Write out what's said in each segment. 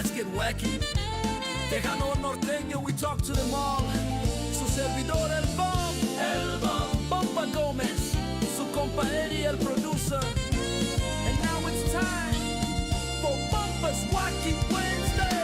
let's get wacky. Tejano norteño, we talk to them all. Su servidor el bomb, Bomba Gómez, su compa Eddie el producer. And now it's time for Bumpa's Wacky Wednesday.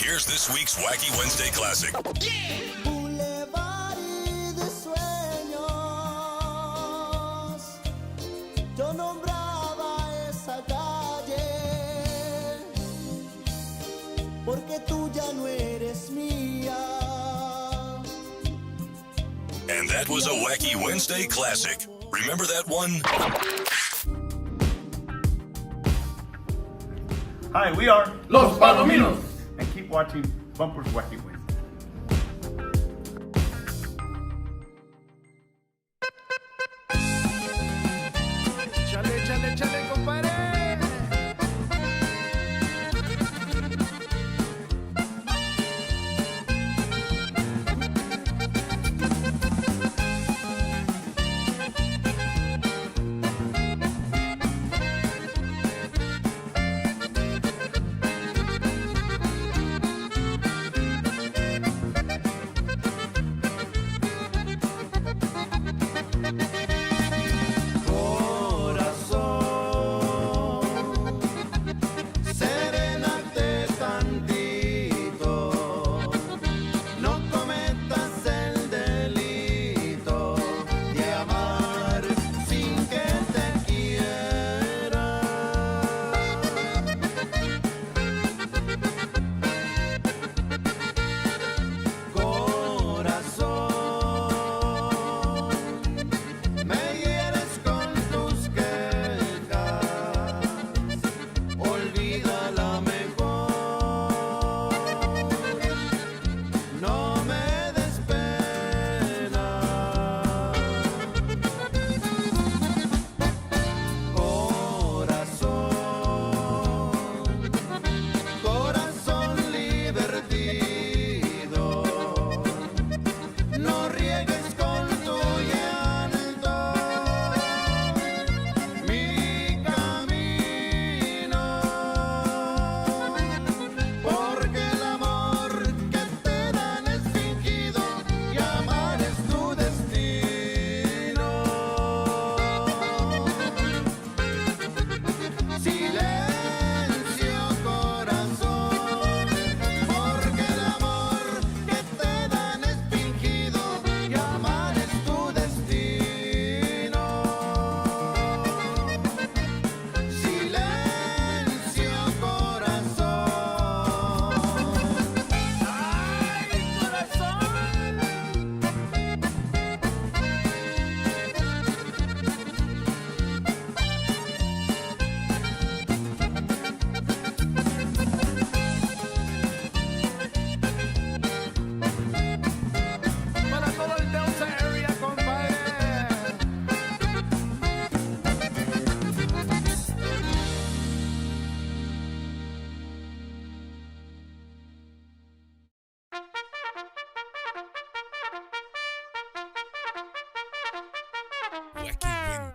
Here's this week's Wacky Wednesday Classic. Boulevard de sueños, yo nombraba esa calle, porque tú ya no eres mía. And that was a Wacky Wednesday Classic. Remember that one? Hi, we are Los Palominos. and keep watching Bumper's Wacky Wednesday. Chale, compadre.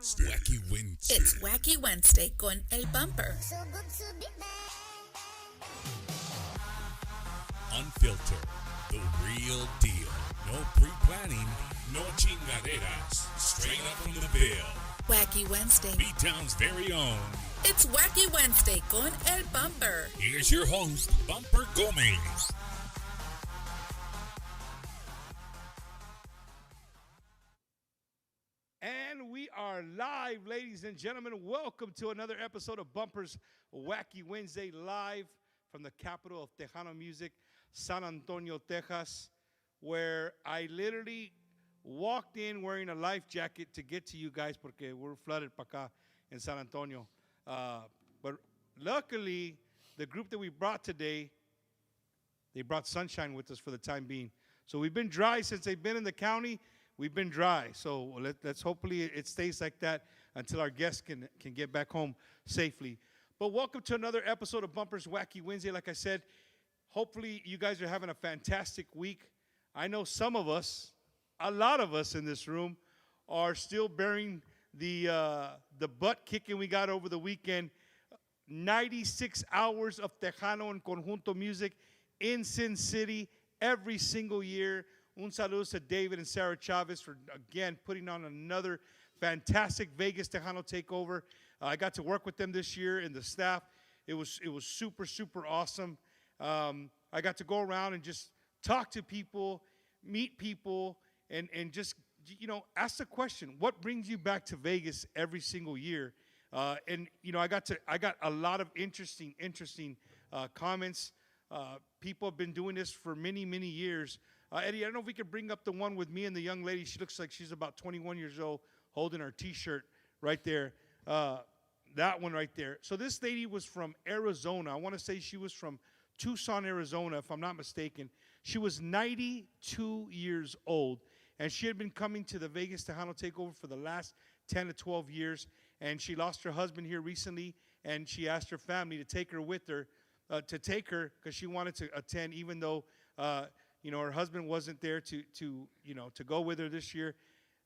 Wacky Wednesday. It's Wacky Wednesday con El Bumper. Unfiltered, the real deal. No pre-planning, no chingaderas. Straight up from the bill. Wacky Wednesday. B-Town's very own. It's Wacky Wednesday con El Bumper. Here's your host, Bumper Gomez. And we are live, ladies and gentlemen. Welcome to another episode of Bumper's Wacky Wednesday, live from the capital of Tejano music, San Antonio, Texas, where I literally walked in wearing a life jacket to get to you guys porque we're flooded para acá in San Antonio. But luckily, the group that we brought today, they brought sunshine with us for the time being. So we've been dry since they've been in the county. we've been dry. So let's hopefully it stays like that until our guests can get back home safely. But welcome to another episode of Bumpers Wacky Wednesday. Like I said, hopefully you guys are having a fantastic week. I know some of us, a lot of us in this room, are still bearing the butt kicking we got over the weekend. 96 hours of Tejano and Conjunto music in Sin City every single year. Un saludo to David and Sarah Chavez for, again, putting on another fantastic Vegas Tejano takeover. I got to work with them this year and the staff. It was super, super awesome. I got to go around and just talk to people, meet people, and just, ask the question, what brings you back to Vegas every single year? And I got a lot of interesting comments. People have been doing this for many, many years. Eddie, I don't know if we could bring up the one with me and the young lady. She looks like she's about 21 years old, holding her T-shirt right there. That one right there. So this lady was from Arizona. I want to say she was from Tucson, Arizona, if I'm not mistaken. She was 92 years old, and she had been coming to the Vegas Tejano Takeover for the last 10 to 12 years. And she lost her husband here recently, and she asked her family to take her with her, because she wanted to attend, even though her husband wasn't there to go with her this year.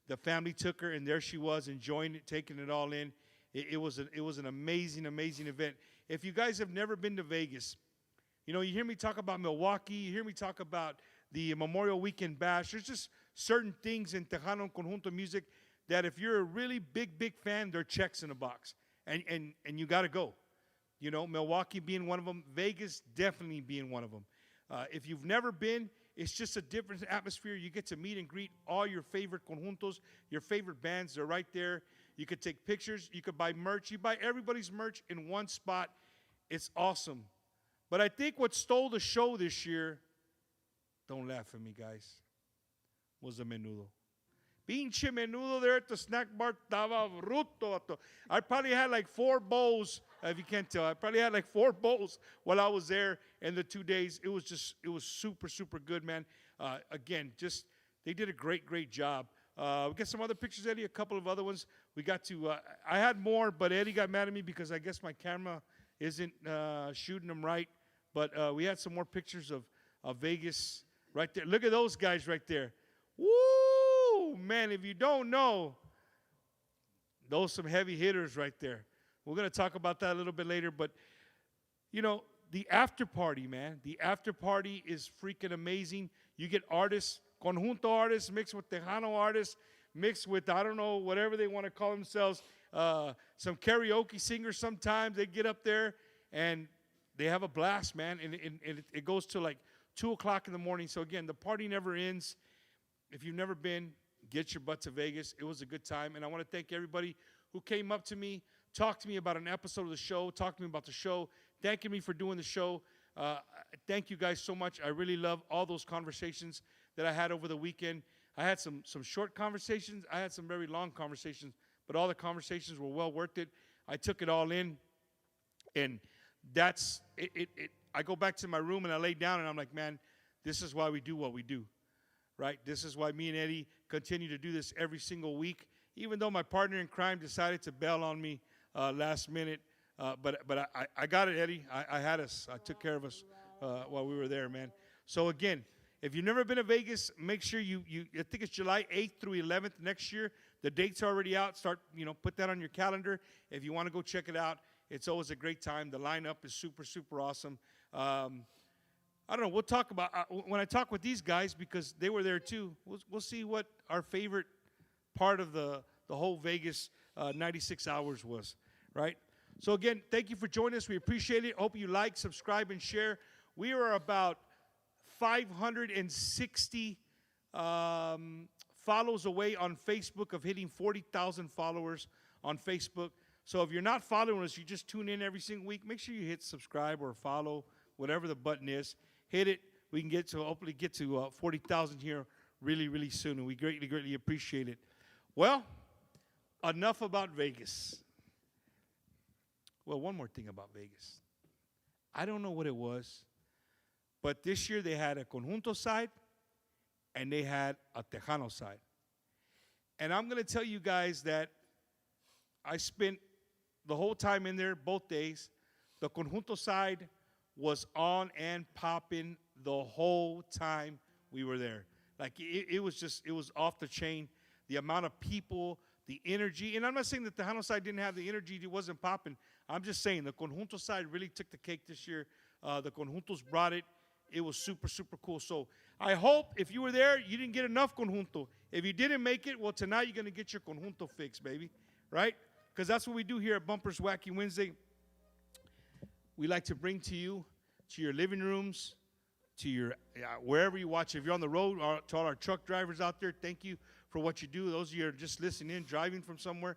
The family took her, and there she was, enjoying it, taking it all in. It was an amazing, amazing event. If you guys have never been to Vegas, you hear me talk about Milwaukee, you hear me talk about the Memorial Weekend Bash. There's just certain things in Tejano and Conjunto music that if you're a really big, big fan, they're checks in the box. And you got to go. Milwaukee being one of them, Vegas definitely being one of them. If you've never been, it's just a different atmosphere. You get to meet and greet all your favorite conjuntos, your favorite bands. They're right there. You could take pictures. You could buy merch. You buy everybody's merch in one spot. It's awesome. But I think what stole the show this year, don't laugh at me, guys, was the menudo. Pinche menudo there at the snack bar, estaba bruto. I probably had like 4 bowls, if you can't tell. I probably had like 4 bowls while I was there in the 2 days. It was super, super good, man. Again, they did a great, great job. We got some other pictures, Eddie, a couple of other ones. We got to, I had more, but Eddie got mad at me because I guess my camera isn't shooting them right. But we had some more pictures of Vegas right there. Look at those guys right there. Woo! Man, if you don't know, those some heavy hitters right there. We're going to talk about that a little bit later. But, the after party, man. The after party is freaking amazing. You get artists, conjunto artists, mixed with Tejano artists, mixed with, I don't know, whatever they want to call themselves. Some karaoke singers sometimes. They get up there and they have a blast, man. And it goes to like 2 o'clock in the morning. So, again, the party never ends. If you've never been, get your butt to Vegas. It was a good time. And I want to thank everybody who came up to me, talked to me about an episode of the show, talked to me about the show, thanking me for doing the show. Thank you guys so much. I really love all those conversations that I had over the weekend. I had some short conversations. I had some very long conversations. But all the conversations were well worth it. I took it all in. And that's it. I go back to my room and I lay down and I'm like, man, this is why we do what we do. Right? This is why me and Eddie continue to do this every single week, even though my partner in crime decided to bail on me last minute. But I got it, Eddie. I had us. I took care of us while we were there, man. So, again, if you've never been to Vegas, make sure you I think it's July 8th through 11th next year. The dates are already out. Start, put that on your calendar. If you want to go check it out, it's always a great time. The lineup is super, super awesome. I don't know. We'll talk about when I talk with these guys because they were there too. We'll see what our favorite part of the whole Vegas 96 hours was, right? So again, thank you for joining us. We appreciate it. Hope you like, subscribe, and share. We are about 560 follows away on Facebook of hitting 40,000 followers on Facebook. So if you're not following us, you just tune in every single week. Make sure you hit subscribe or follow, whatever the button is. Hit it. We can hopefully get to 40,000 here really, really soon, and we greatly, greatly appreciate it. Well, enough about Vegas. Well, one more thing about Vegas. I don't know what it was, but this year they had a conjunto side and they had a Tejano side. And I'm going to tell you guys that I spent the whole time in there, both days. The Conjunto side was on and popping the whole time we were there. Like, it was off the chain. The amount of people, the energy. And I'm not saying that the Tejano side didn't have the energy, it wasn't popping. I'm just saying the Conjunto side really took the cake this year. The Conjuntos brought it. It was super, super cool. So I hope if you were there, you didn't get enough Conjunto. If you didn't make it, well, tonight you're going to get your Conjunto fix, baby. Right? Because that's what we do here at Bumpers Wacky Wednesday. We like to bring to you, to your living rooms, to your wherever you watch. If you're on the road, to all our truck drivers out there, thank you for what you do. Those of you who are just listening in, driving from somewhere,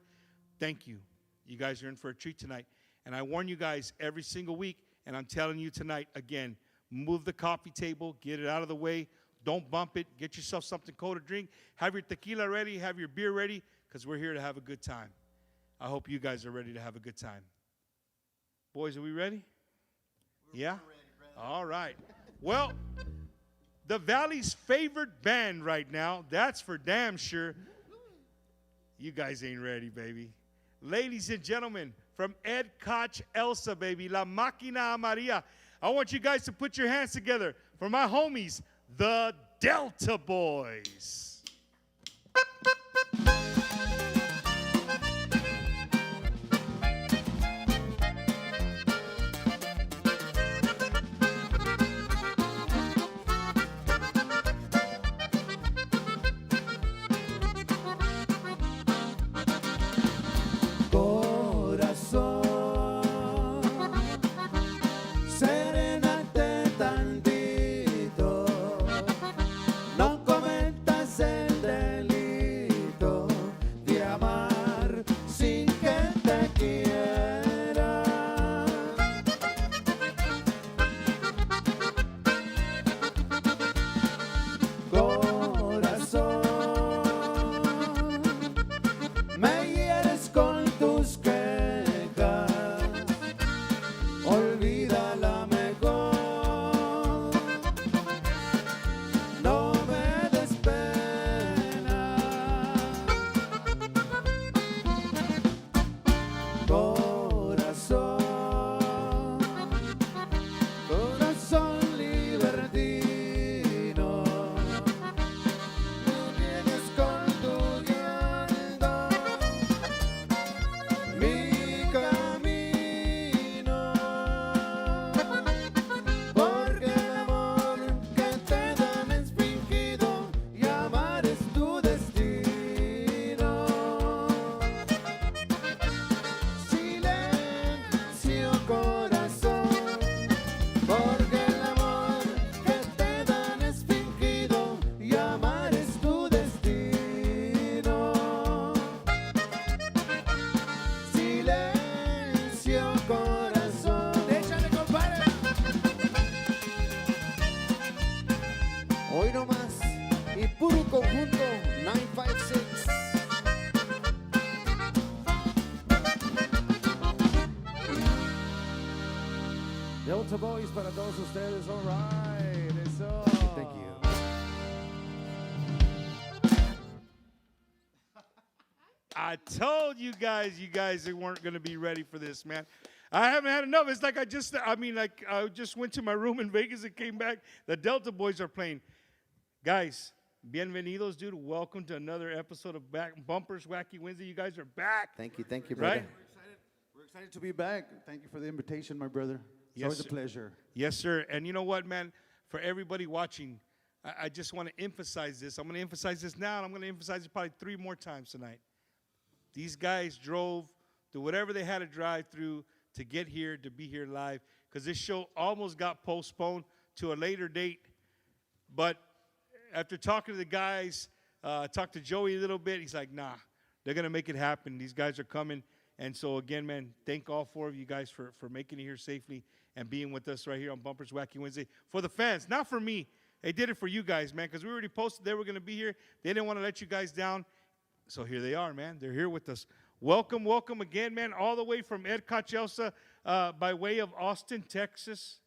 thank you. You guys are in for a treat tonight. And I warn you guys every single week, and I'm telling you tonight again, move the coffee table, get it out of the way. Don't bump it. Get yourself something cold to drink. Have your tequila ready. Have your beer ready, because we're here to have a good time. I hope you guys are ready to have a good time. Boys, are we ready? Yeah? All right. Well, the Valley's favorite band right now, that's for damn sure. You guys ain't ready, baby. Ladies and gentlemen, from Ed Koch Elsa, baby, La Máquina Maria. I want you guys to put your hands together for my homies, the Delta Boys. Serénate tantito, no cometas el delito de amar sin que te quiera. Corazón, me hieres con tus quejas. Olvídala mejor, no me des pena. Corazón, corazón libertino, no vienes con tu llanto mi camino, porque el amor que te dan es fingido y amar es tu destino. Silencio, corazón, porque el amor que te dan es fingido y amar es tu destino. Silencio, corazón. Échale, compadre. Hoy nomás y puro conjunto 956. Delta Boys para todos ustedes, all right, eso. Thank you. I told you guys weren't going to be ready for this, man. I haven't had enough. It's like I just went to my room in Vegas and came back. The Delta Boys are playing. Guys, bienvenidos, dude. Welcome to another episode of Bumpers Wacky Wednesday. You guys are back. Thank you, brother. Right? We're excited to be back. Thank you for the invitation, my brother. It's Yes, always a sir. pleasure. Yes, sir. And you know what, man? For everybody watching, I just want to emphasize this. I'm going to emphasize this now, and I'm going to emphasize it probably 3 more times tonight. These guys drove through whatever they had to drive through to get here, to be here live, because this show almost got postponed to a later date. But after talking to the guys, talked to Joey a little bit, he's like, nah, they're going to make it happen. These guys are coming. And so, again, man, thank all 4 of you guys for making it here safely and being with us right here on Bumpers Wacky Wednesday. For the fans, not for me. They did it for you guys, man, because we already posted they were going to be here. They didn't want to let you guys down. So here they are, man. They're here with us. Welcome, welcome again, man, all the way from Ed Koch Elsa by way of Austin, Texas.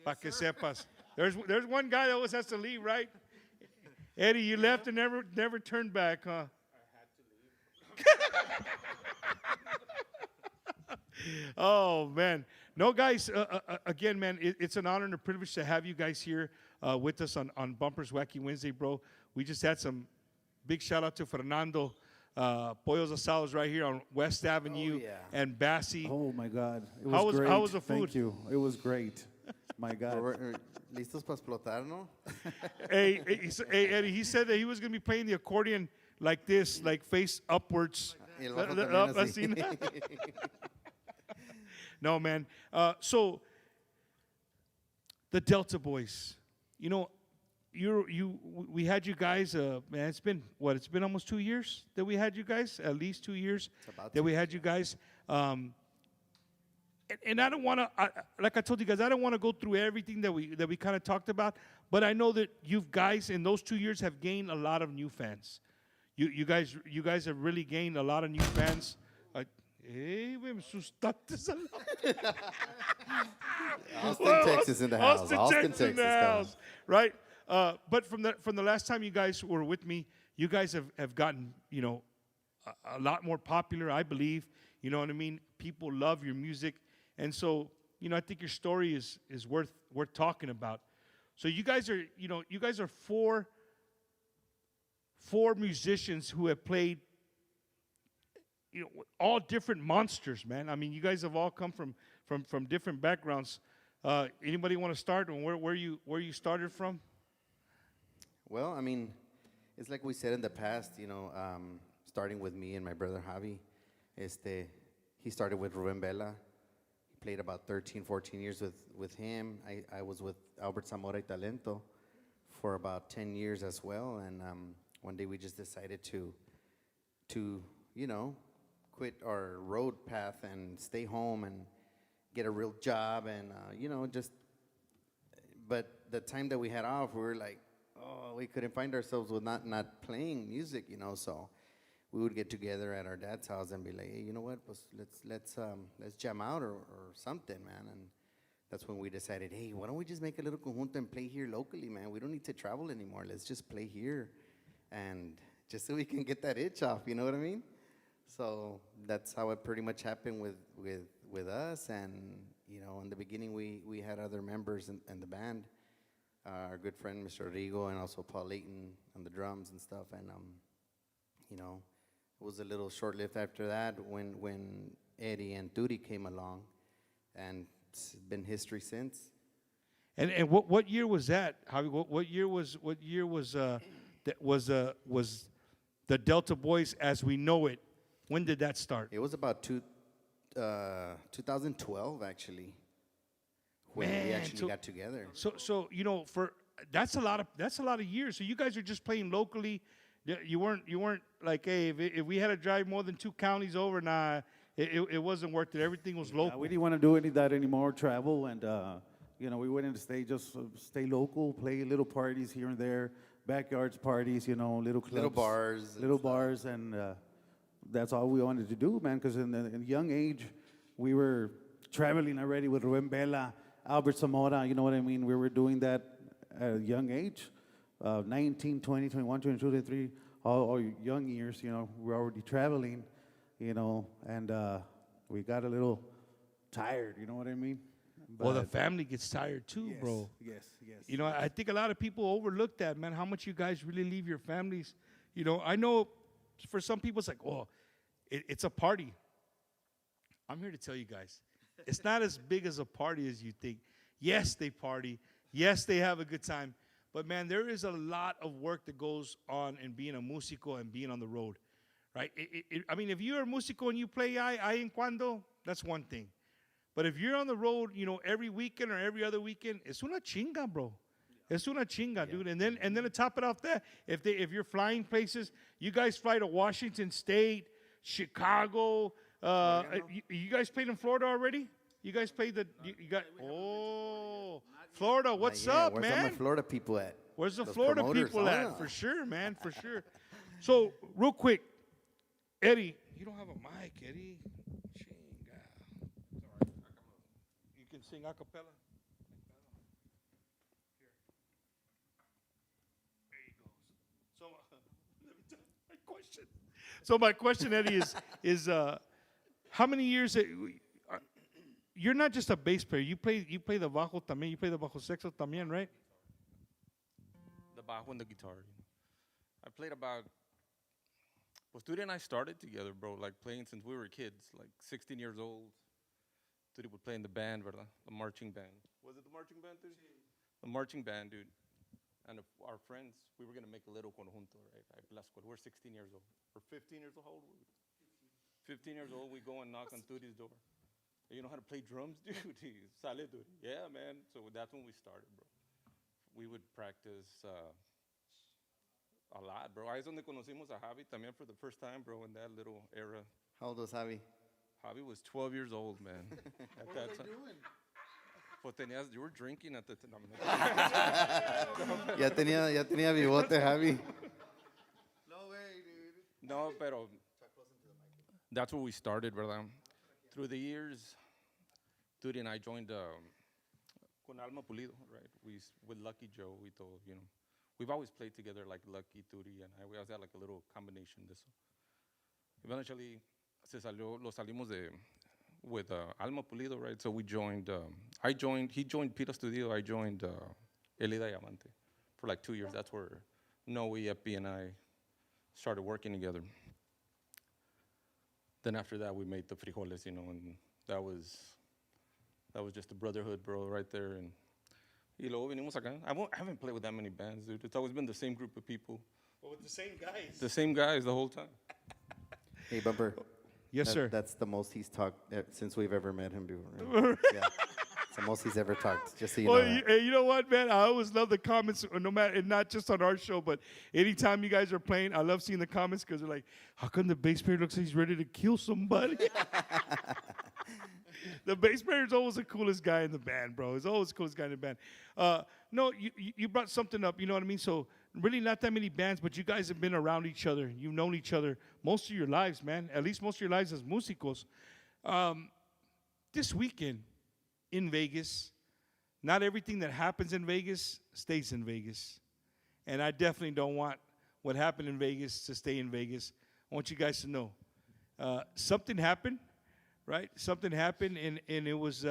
Pa que sepas. There's one guy that always has to leave, right? Eddie, you left and never turned back, huh? Oh man, no guys. Again, man, it's an honor and a privilege to have you guys here with us on Bumpers Wacky Wednesday, bro. We just had some big shout out to Fernando. Pollos Asados right here on West Avenue and Bassi. Oh my God, it was great. How was the food? Thank you. It was great. My God. ¿Listos para explotar, no? Hey, Eddie, he said that he was going to be playing the accordion like this, like face upwards. Y el bajo también así. Así. No, man. So, the Delta Boys, you know, we had you guys, man, it's been almost 2 years that we had you guys, at least 2 years that we had you guys. And I don't want to, like I told you guys, I don't want to go through everything that we kind of talked about, but I know that you guys in those 2 years have gained a lot of new fans. You guys have really gained a lot of new fans. Hey, me asustaste a lot. Austin, Texas in the house. Austin, Texas in the house, right? But from the last time you guys were with me, you guys have gotten, you know, a lot more popular, I believe. You know what I mean? People love your music. And so, you know, I think your story is worth talking about. So you guys are four musicians who have played, you know, all different monsters, man. I mean, you guys have all come from different backgrounds. Anybody want to start, and where you started from? Well, I mean, it's like we said in the past, you know, starting with me and my brother Javi. He started with Rubén Vela. He played about 13, 14 years with him. I was with Albert Zamora y Talento for about 10 years as well. And one day we just decided to you know, quit our road path and stay home and get a real job and, you know, but the time that we had off, we were like, oh, we couldn't find ourselves with not playing music, you know, so we would get together at our dad's house and be like, hey, you know what, let's jam out or something, man. And that's when we decided, hey, why don't we just make a little conjunto and play here locally, man? We don't need to travel anymore. Let's just play here, and just so we can get that itch off, you know what I mean? So that's how it pretty much happened with us. And, you know, in the beginning, we had other members in the band. Our good friend, Mr. Rigo, and also Paul Layton on the drums and stuff. And, you know, it was a little short-lived after that when Eddie and Duty came along. And it's been history since. And what year was that? What year was the Delta Boys as we know it? When did that start? It was about 2012, actually, when we actually got together. So you know, that's a lot of years. So you guys are just playing locally. You weren't like, hey, if we had to drive more than 2 counties over, nah, it wasn't worth it. Everything was local. We didn't want to do any of that anymore, travel, and you know, we went in to stay local, play little parties here and there, backyards parties, you know, little clubs, little bars, and that's all we wanted to do, man. Because in a young age, we were traveling already with Rubén Vela, Albert Zamora. You know what I mean? We were doing that at a young age, 19, 20, 21, 22, 23, all young years. You know, we were already traveling. You know, and we got a little tired. You know what I mean? Well, the family gets tired too, yes, bro. Yes. You know, I think a lot of people overlook that, man, how much you guys really leave your families. You know, I know for some people it's like, oh, it's a party. I'm here to tell you guys, it's not as big as a party as you think. Yes, they party. Yes, they have a good time. But, man, there is a lot of work that goes on in being a músico and being on the road, right? I mean, if you're a músico and you play ahí en cuando, that's one thing. But if you're on the road, you know, every weekend or every other weekend, es una chinga, bro. Es una chinga, dude. And then to top it off that, if you're flying places, you guys fly to Washington State, Chicago. You guys played in Florida already? You guys played Florida. What's up, Where's man? Where's all my Florida people at? Where's the Those Florida promoters? people at? For sure, man, for sure. So, real quick, Eddie, you don't have a mic, Eddie. You can sing a cappella. There he goes. So, let me tell you my question. So my question, Eddie, is how many years you're not just a bass player. You play the bajo también. You play the bajo sexto también, right? The bajo and the guitar. I played about. Well, Turi and I started together, bro. Like playing since we were kids, like 16 years old. Turi would play in the band, ¿verdad? The marching band. Was it the marching band, Turi? The marching band, dude. And our friends, we were gonna make a little conjunto, right? We're 16 years old. We're 15 years old. How old were we? 15 years old. We go and knock on Turi's door. You know how to play drums, dude? Sale, dude. Yeah, man. So that's when we started, bro. We would practice a lot, bro. Ahí es donde conocimos a Javi también for the first time, bro, in that little era. How old was Javi? Javi was 12 years old, man. At that time. Pues you were drinking at the time. Ya tenía bigote, Javi. No way, dude. No, pero that's where we started, ¿verdad? Through the years, Turi and I joined con Alma Pulido, right? With Lucky Joe, we've always played together, like Lucky, Turi, and We always had like a little combination de eso. Eventually, lo salimos with Alma Pulido, right? So we joined, he joined Pita Studio, I joined Elida Diamante for like 2 years. That's where Noe, Epi, and I started working together. Then after that, we made the Frijoles, and that was just a brotherhood, bro, right there. And y luego venimos acá. I haven't played with that many bands, dude. It's always been the same group of people. Well, with the same guys. The same guys the whole time. Hey, Bumper. Yes, sir. That's the most he's talked since we've ever met him before. Right? Yeah. It's the most he's ever talked, just so you know that. You know what, man? I always love the comments, no matter, and not just on our show, but anytime you guys are playing, I love seeing the comments because they're like, how come the bass player looks like he's ready to kill somebody? The bass player is always the coolest guy in the band, bro. He's always the coolest guy in the band. No, you brought something up, you know what I mean? So really not that many bands, but you guys have been around each other. You've known each other most of your lives, man. At least most of your lives as músicos. This weekend in Vegas, not everything that happens in Vegas stays in Vegas. And I definitely don't want what happened in Vegas to stay in Vegas. I want you guys to know. Something happened, right? Something happened, and it was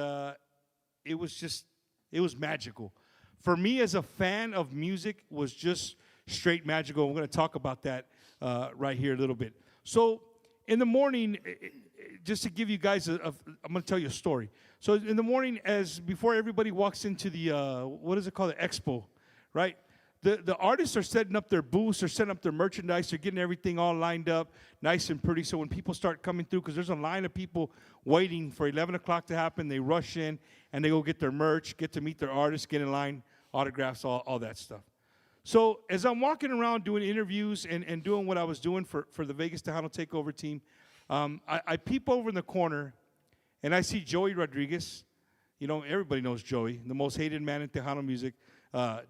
magical. For me as a fan of music, was just straight magical. We're going to talk about that right here a little bit. So in the morning, just to give you guys I'm going to tell you a story. So in the morning, before everybody walks into the, what is it called, the expo, right? The artists are setting up their booths, they're setting up their merchandise, they're getting everything all lined up, nice and pretty. So when people start coming through, because there's a line of people waiting for 11 o'clock to happen, they rush in and they go get their merch, get to meet their artists, get in line, autographs, all that stuff. So as I'm walking around doing interviews and doing what I was doing for the Vegas Tejano Takeover team, I peep over in the corner and I see Joey Rodriguez. You know, everybody knows Joey, the most hated man in Tejano music.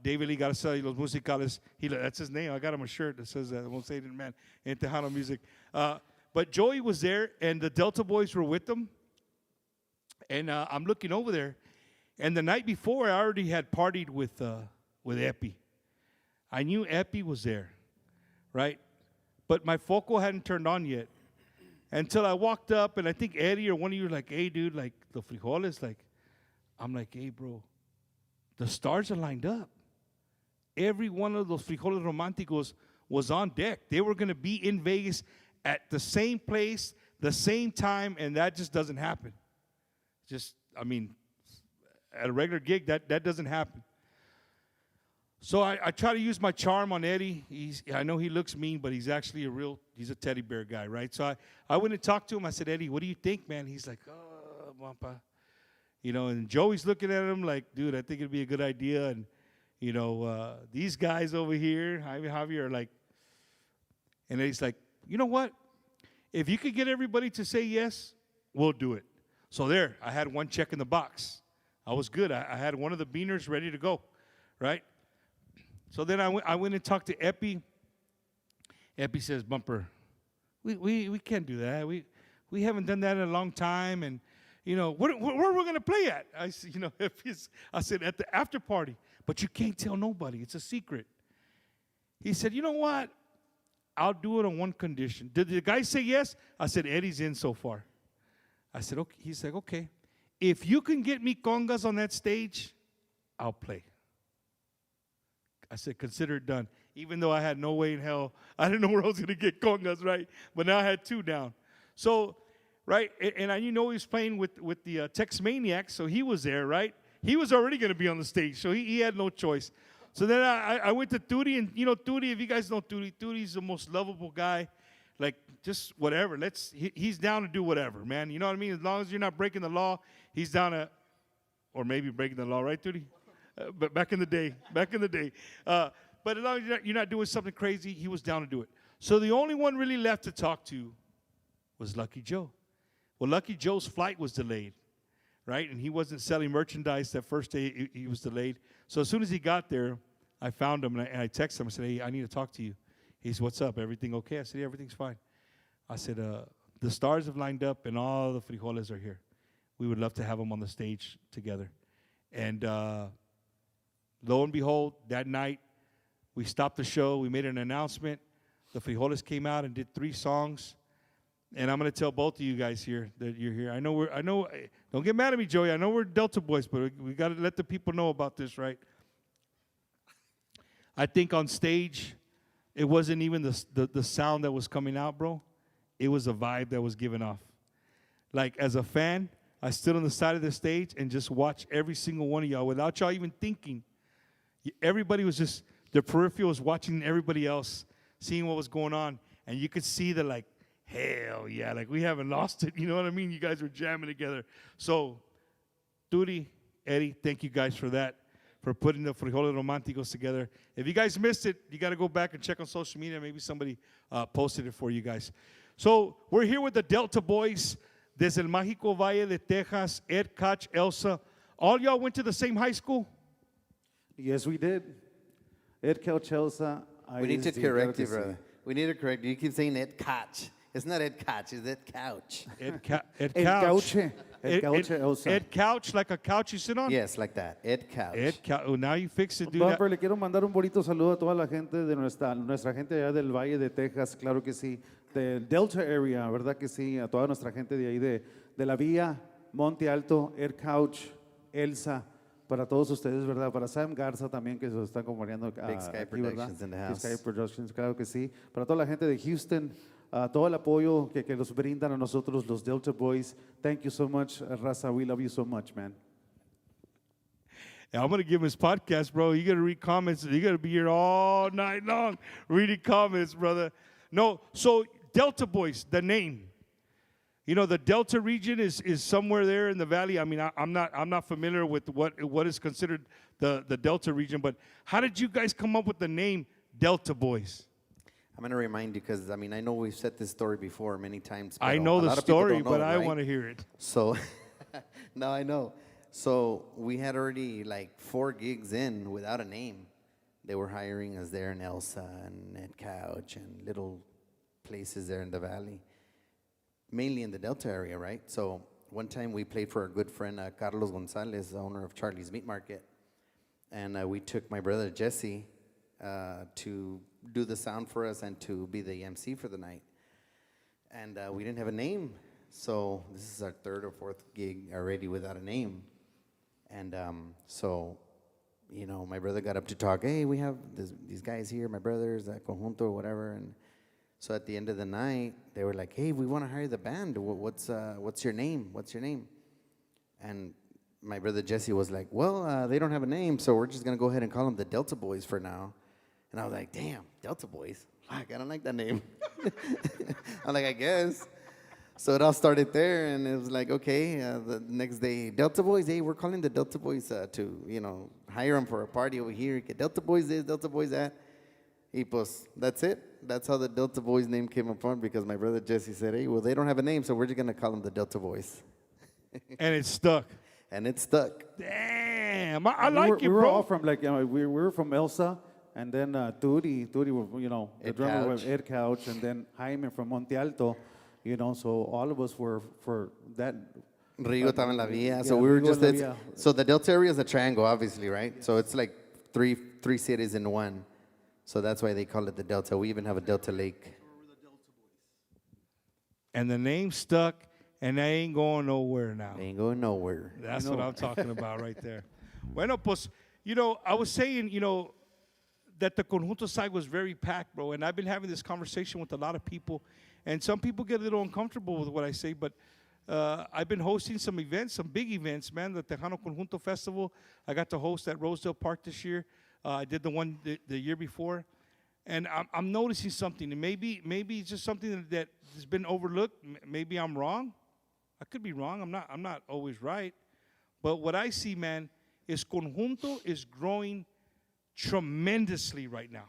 David Lee Garza y los Musicales. That's his name. I got him a shirt that says that, the most hated man in Tejano music. But Joey was there, and the Delta Boys were with him. And I'm looking over there. And the night before, I already had partied with Epi. I knew Epi was there, right? But my foco hadn't turned on yet. Until I walked up, and I think Eddie or one of you were like, hey, dude, like, the frijoles, like, I'm like, hey, bro, the stars are lined up. Every one of those frijoles románticos was on deck. They were going to be in Vegas at the same place, the same time, and that just doesn't happen. At a regular gig, that doesn't happen. So I try to use my charm on Eddie. I know he looks mean, but he's actually he's a teddy bear guy, right? So I went and talked to him. I said, Eddie, what do you think, man? He's like, oh, Wampa. You know, and Joey's looking at him like, dude, I think it'd be a good idea. And, you know, these guys over here, Javi, are like, and he's like, you know what? If you could get everybody to say yes, we'll do it. So there, I had one check in the box. I was good. I had one of the beaners ready to go, right? So then I went and talked to Epi. Epi says, Bumper, we can't do that. We haven't done that in a long time, and you know, where are we going to play at? I said, you know, I said, at the after party. But you can't tell nobody. It's a secret. He said, you know what? I'll do it on one condition. Did the guy say yes? I said, Eddie's in so far. I said, okay. He said, okay. if you can get me congas on that stage, I'll play. I said, consider it done. Even though I had no way in hell, I didn't know where I was going to get congas, right? But now I had 2 down. So, right, and he was playing with the Tex Maniacs, so he was there, right? He was already going to be on the stage, so he had no choice. So then I went to Tootie, and Tootie, if you guys know Tootie, Tootie's the most lovable guy. Like, just whatever. He's down to do whatever, man. You know what I mean? As long as you're not breaking the law, he's down to, or maybe breaking the law, right, Tootie? But back in the day. But as long as you're not doing something crazy, he was down to do it. So the only one really left to talk to was Lucky Joe. Well, Lucky Joe's flight was delayed, right? And he wasn't selling merchandise that first day. He was delayed. So as soon as he got there, I found him, and I texted him. I said, hey, I need to talk to you. He said, what's up? Everything okay? I said, yeah, everything's fine. I said, the stars have lined up, and all the frijoles are here. We would love to have them on the stage together. And lo and behold, that night, we stopped the show. We made an announcement. The frijoles came out and did 3 songs. And I'm going to tell both of you guys here that you're here. I know, don't get mad at me, Joey. I know we're Delta boys, but we got to let the people know about this, right? I think on stage, it wasn't even the sound that was coming out, bro. It was a vibe that was given off. Like, as a fan, I stood on the side of the stage and just watched every single one of y'all without y'all even thinking. Everybody was just, their peripheral was watching everybody else, seeing what was going on. And you could see the, like, hell yeah, like, we haven't lost it. You know what I mean? You guys were jamming together. So, Tootie, Eddie, thank you guys for that, for putting the Frijoles Románticos together. If you guys missed it, you got to go back and check on social media. Maybe somebody posted it for you guys. So, we're here with the Delta Boys, desde el Mágico Valle de Texas, Ed, Koch, Elsa. All y'all went to the same high school? Yes, we did. Ed, Koch, Elsa. We need to correct you, brother. We need to correct you. You keep saying Ed Koch. It's not Ed Koch, it's Ed Couch. Ed Couch. Ed Couch, Elsa. Ed Couch, like a couch you sit on? Yes, like that. Ed Couch. Ed Couch. Oh, now you fix it, dude. Bumper, le quiero mandar un bonito saludo a toda la gente de nuestra gente allá del Valle de Texas, claro que sí, del Delta area, ¿verdad que sí? A toda nuestra gente de ahí de la Vía, Monte Alto, Ed Couch, Elsa, para todos ustedes, ¿verdad? Para Sam Garza también, que se están acompañando Big Sky aquí, Productions ¿verdad? in the house. Big Sky Productions, claro que sí. Para toda la gente de Houston, todo el apoyo que nos brindan a nosotros, los Delta Boys. Thank you so much, Raza. We love you so much, man. I'm going to give him his podcast, bro. You got to read comments. You got to be here all night long reading comments, brother. No, so Delta Boys, the name. You know, the Delta region is somewhere there in the valley. I mean, I'm not familiar with what is considered the Delta region, but how did you guys come up with the name Delta Boys? I'm going to remind you because, I mean, I know we've said this story before many times. I know the story, but I want to hear it. So, now I know. So, we had already like 4 gigs in without a name. They were hiring us there in Elsa and at Couch and little places there in the valley. Mainly in the Delta area, right? So, one time we played for our good friend Carlos Gonzalez, the owner of Charlie's Meat Market. And we took my brother Jesse to do the sound for us and to be the MC for the night. And we didn't have a name. So this is our 3rd or 4th gig already without a name. And so, you know, my brother got up to talk, hey, we have these guys here, my brothers, Conjunto or whatever. And so at the end of the night, they were like, hey, we want to hire the band. What's your name? What's your name? And my brother Jesse was like, well, they don't have a name, so we're just going to go ahead and call them the Delta Boys for now. And I was like, damn, Delta Boys? Like, I don't like that name. I'm like, I guess. So it all started there, and it was like, okay, the next day, Delta Boys, hey, we're calling the Delta Boys to, you know, hire them for a party over here. Get Delta Boys this, Delta Boys that. Y pues, that's it. That's how the Delta Boys name came upon, because my brother Jesse said, hey, well, they don't have a name, so we're just going to call them the Delta Boys. And it stuck. And it stuck. Damn, I like it, bro. We were all from, like, we were from Elsa, and then Tootie, you know, the drummer was Ed Couch, and then Jaime from Monte Alto, you know, so all of us were for that. Rigo estaba en la vía, so we were just, so the Delta area is a triangle, obviously, right? So it's like three cities in one. So that's why they call it the Delta. We even have a Delta Lake. And the name stuck, and they ain't going nowhere now. They ain't going nowhere. That's what I'm talking about right there. Bueno, pues, you know, I was saying, you know, that the Conjunto side was very packed, bro. And I've been having this conversation with a lot of people. And some people get a little uncomfortable with what I say, but I've been hosting some events, some big events, man. The Tejano Conjunto Festival, I got to host at Rosedale Park this year. I did the one the year before. And I'm noticing something. And maybe it's just something that has been overlooked. Maybe I'm wrong. I could be wrong. I'm not always right. But what I see, man, is Conjunto is growing tremendously right now.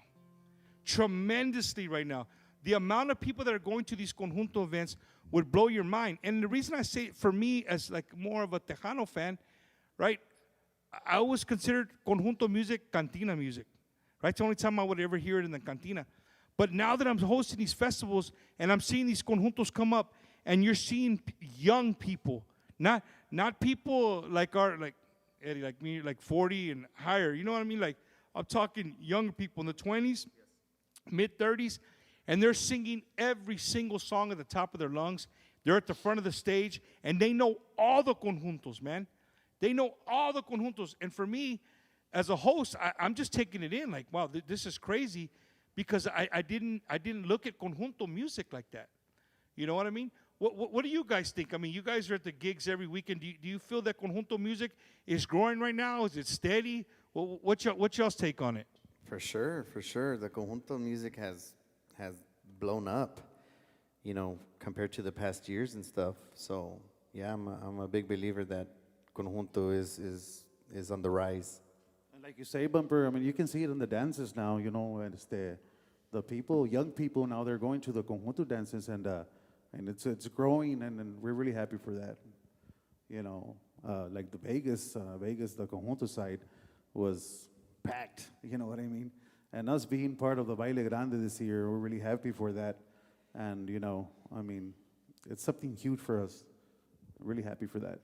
Tremendously right now. The amount of people that are going to these Conjunto events would blow your mind. And the reason I say it, for me, as like more of a Tejano fan, right, I always considered Conjunto music cantina music. Right? It's the only time I would ever hear it in the cantina. But now that I'm hosting these festivals and I'm seeing these Conjuntos come up, and you're seeing young people, not people like Eddie, like me, like 40 and higher. You know what I mean? Like, I'm talking younger people in the 20s, mid-30s, and they're singing every single song at the top of their lungs. They're at the front of the stage, and they know all the Conjuntos, man. They know all the Conjuntos. And for me, as a host, I'm just taking it in like, wow, this is crazy, because I didn't look at Conjunto music like that. You know what I mean? What do you guys think? I mean, you guys are at the gigs every weekend. Do you feel that Conjunto music is growing right now? Is it steady? What's y'all's take on it? For sure. The Conjunto music has blown up, you know, compared to the past years and stuff. So, yeah, I'm a big believer that Conjunto is on the rise. And like you say, Bumper, I mean, you can see it in the dances now, you know, and it's the people, young people now, they're going to the Conjunto dances, and it's growing, and we're really happy for that. You know, like the Vegas, the Conjunto side was packed, you know what I mean? And us being part of the Baile Grande this year, we're really happy for that. And, you know, I mean, it's something huge for us. Really happy for that.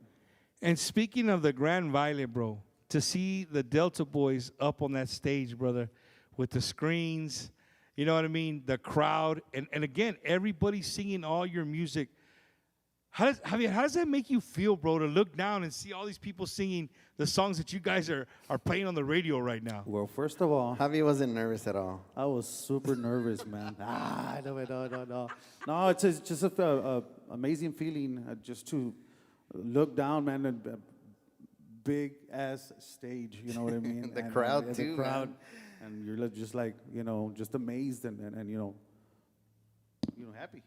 And speaking of the Grand Baile, bro, to see the Delta Boys up on that stage, brother, with the screens, you know what I mean? The crowd, and again, everybody singing all your music. How does that make you feel, bro, to look down and see all these people singing the songs that you guys are playing on the radio right now? Well, first of all, Javi wasn't nervous at all. I was super nervous, man. No. No, it's just an amazing feeling just to look down, man, at a big-ass stage, you know what I mean? The crowd, too, the crowd. Man. And you're just like, you know, just amazed and you know, happy.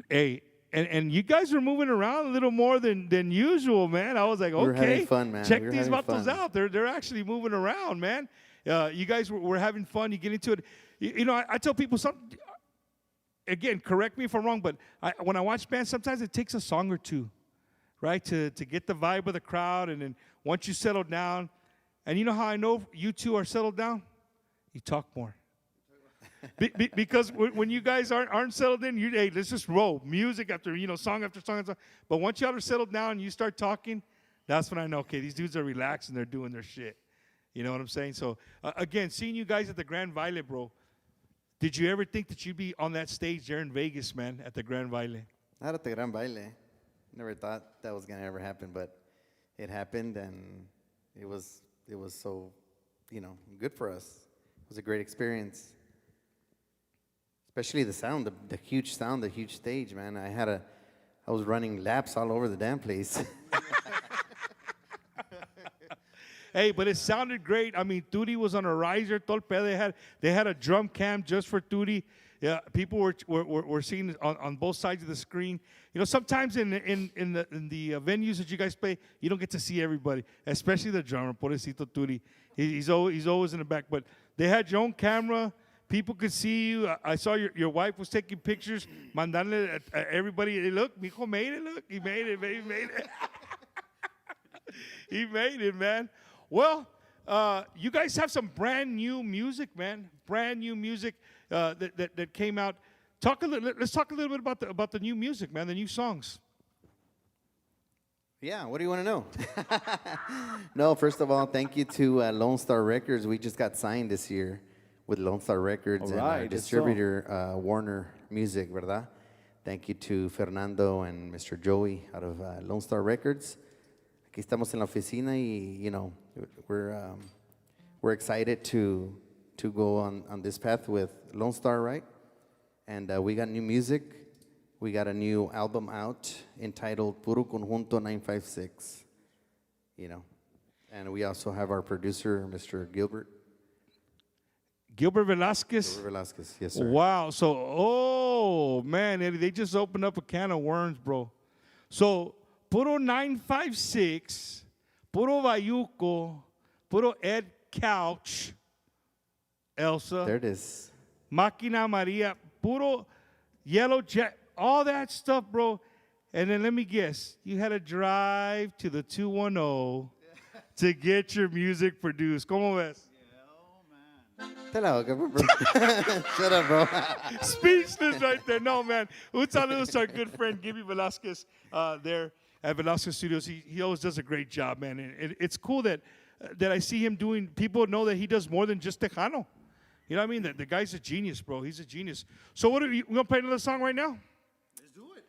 Hey, and you guys are moving around a little more than usual, man. I was like, okay, we're having fun, man. Check these vatos out. They're actually moving around, man. You guys were having fun. You get into it. You know, I tell people something. Again, correct me if I'm wrong, but when I watch bands, sometimes it takes a song or two, right, to get the vibe of the crowd, and then once you settle down. And you know how I know you two are settled down? You talk more. Because when you guys aren't settled in, hey, let's just roll. Music after, you know, song after song after song. But once y'all are settled down and you start talking, that's when I know, okay, these dudes are relaxed and they're doing their shit. You know what I'm saying? So, again, seeing you guys at the Grand Baile, bro, did you ever think that you'd be on that stage there in Vegas, man, at the Grand Baile? Not at the Grand Baile. Never thought that was going to ever happen, but it happened, and it was so, you know, good for us. It was a great experience. Especially the sound, the huge sound, the huge stage, man. I was running laps all over the damn place. Hey, but it sounded great. I mean, Turi was on a riser. They had a drum cam just for Turi. Yeah, people were seeing on both sides of the screen. You know, sometimes in the venues that you guys play, you don't get to see everybody, especially the drummer, Pobrecito Turi. He's always in the back. But they had your own camera. People could see you. I saw your wife was taking pictures, mandarle at everybody. Hey, look, mijo made it. Look, he made it, baby, made it. He made it, man. Well, you guys have some brand new music, man. Brand new music that came out. Let's talk a little bit about the new music, man. The new songs. Yeah, what do you want to know? No, first of all, thank you to Lone Star Records. We just got signed this year with Lone Star Records and our distributor, Warner Music, ¿verdad? Thank you to Fernando and Mr. Joey out of Lone Star Records. Aquí estamos en la oficina y, you know, we're excited to go on this path with Lone Star, right? And we got new music. We got a new album out entitled Puro Conjunto 956, you know. And we also have our producer, Mr. Gilbert Velasquez. Gilbert Velasquez, yes, sir. Wow. So, oh, man, Eddie, they just opened up a can of worms, bro. So, Puro 956, Puro Bayuco, Puro Ed Couch, Elsa. There it is. Máquina Maria, Puro Yellow Jack, all that stuff, bro. And then let me guess, you had to drive to the 210 to get your music produced. ¿Cómo ves? Te la boca, bro. Shut up, bro. Speechless right there. No, man. Un saludo to our good friend, Gibby Velasquez, there at Velasquez Studios. He always does a great job, man. And it's cool that I see him doing, people know that he does more than just Tejano. You know what I mean? The guy's a genius, bro. He's a genius. So what are we going to play another song right now? Let's do it.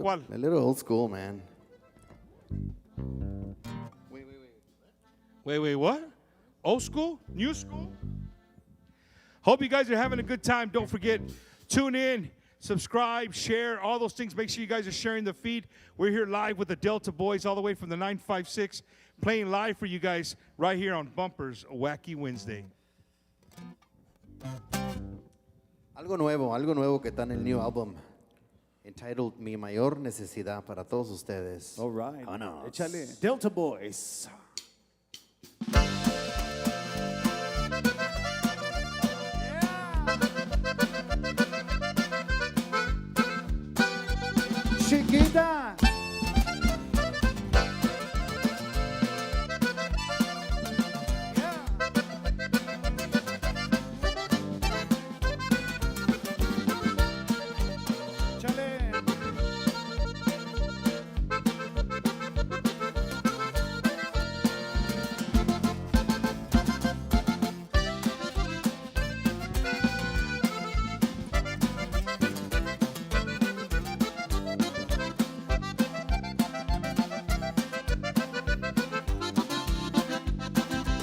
¿Cuál? A little old school, man. Wait, what? Old school? New school? Hope you guys are having a good time. Don't forget, tune in, subscribe, share, all those things. Make sure you guys are sharing the feed. We're here live with the Delta Boys all the way from the 956, playing live for you guys right here on Bumpers Wacky Wednesday. Algo nuevo que está en el new album entitled Mi Mayor Necesidad para todos ustedes. All right. Vámonos. Échale. Delta Boys. Chiquita.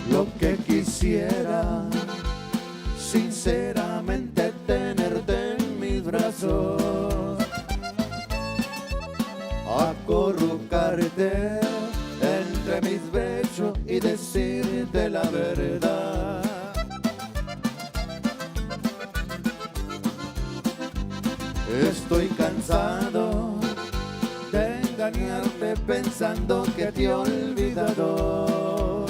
Lo que quisiera, sinceramente, tenerte en mis brazos, acurrucarte entre mis pechos y decirte la verdad. Estoy cansado de engañarte pensando que te he olvidado.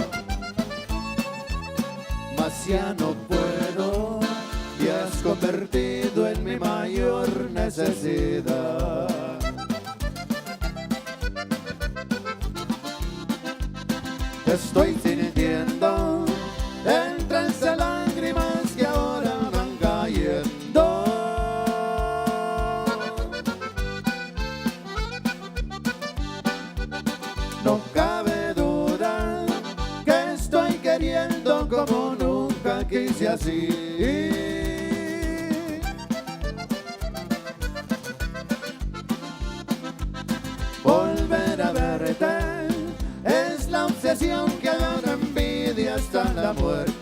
Mas ya no puedo, te has convertido en mi mayor necesidad. Te estoy sintiendo entre esas lágrimas que ahora van cayendo. No cabe duda que estoy queriendo como nunca quise así. Volver a verte es la obsesión que ahora envidia hasta la muerte.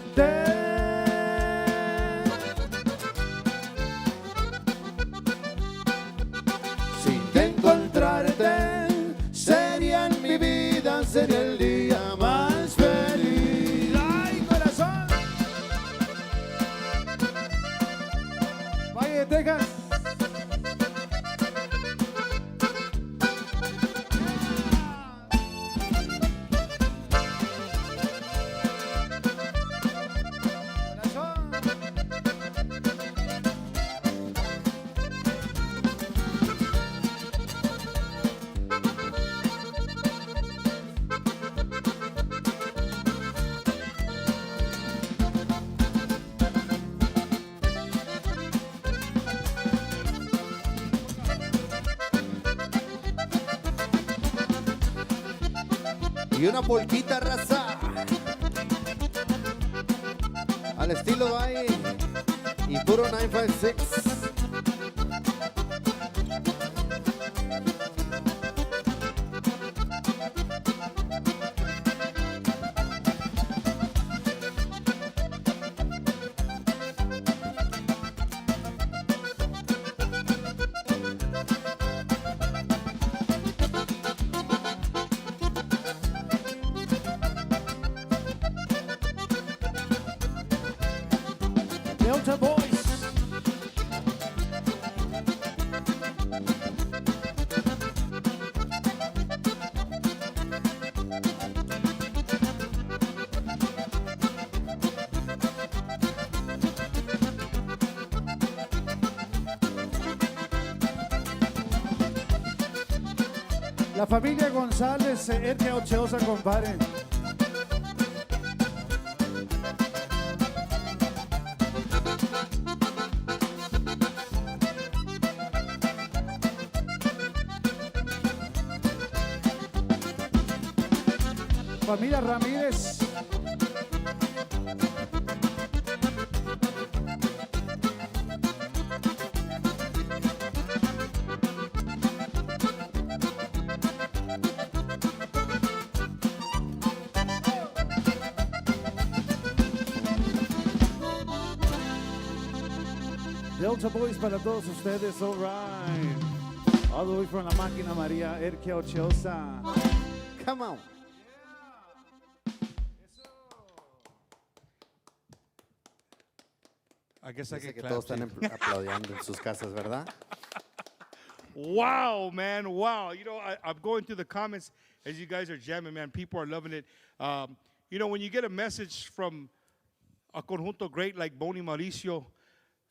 Sin encontrarte sería en mi vida, sería el día más feliz. ¡Ay, corazón! Valle de Texas. Y una polquita, raza, al estilo Valle y puro 956. Delta Boys. La familia González, Erke Ochosa, compadre. Familia Ramírez. Delta Boys para todos ustedes, all right. All the way from La Máquina María, Erke Ochosa. Come on. I guess I Dice can que clap. todos están too. aplaudiendo en sus casas, ¿verdad? Wow, man, wow. You know, I'm going through the comments as you guys are jamming, man. People are loving it. You know, when you get a message from a conjunto great like Boni Mauricio,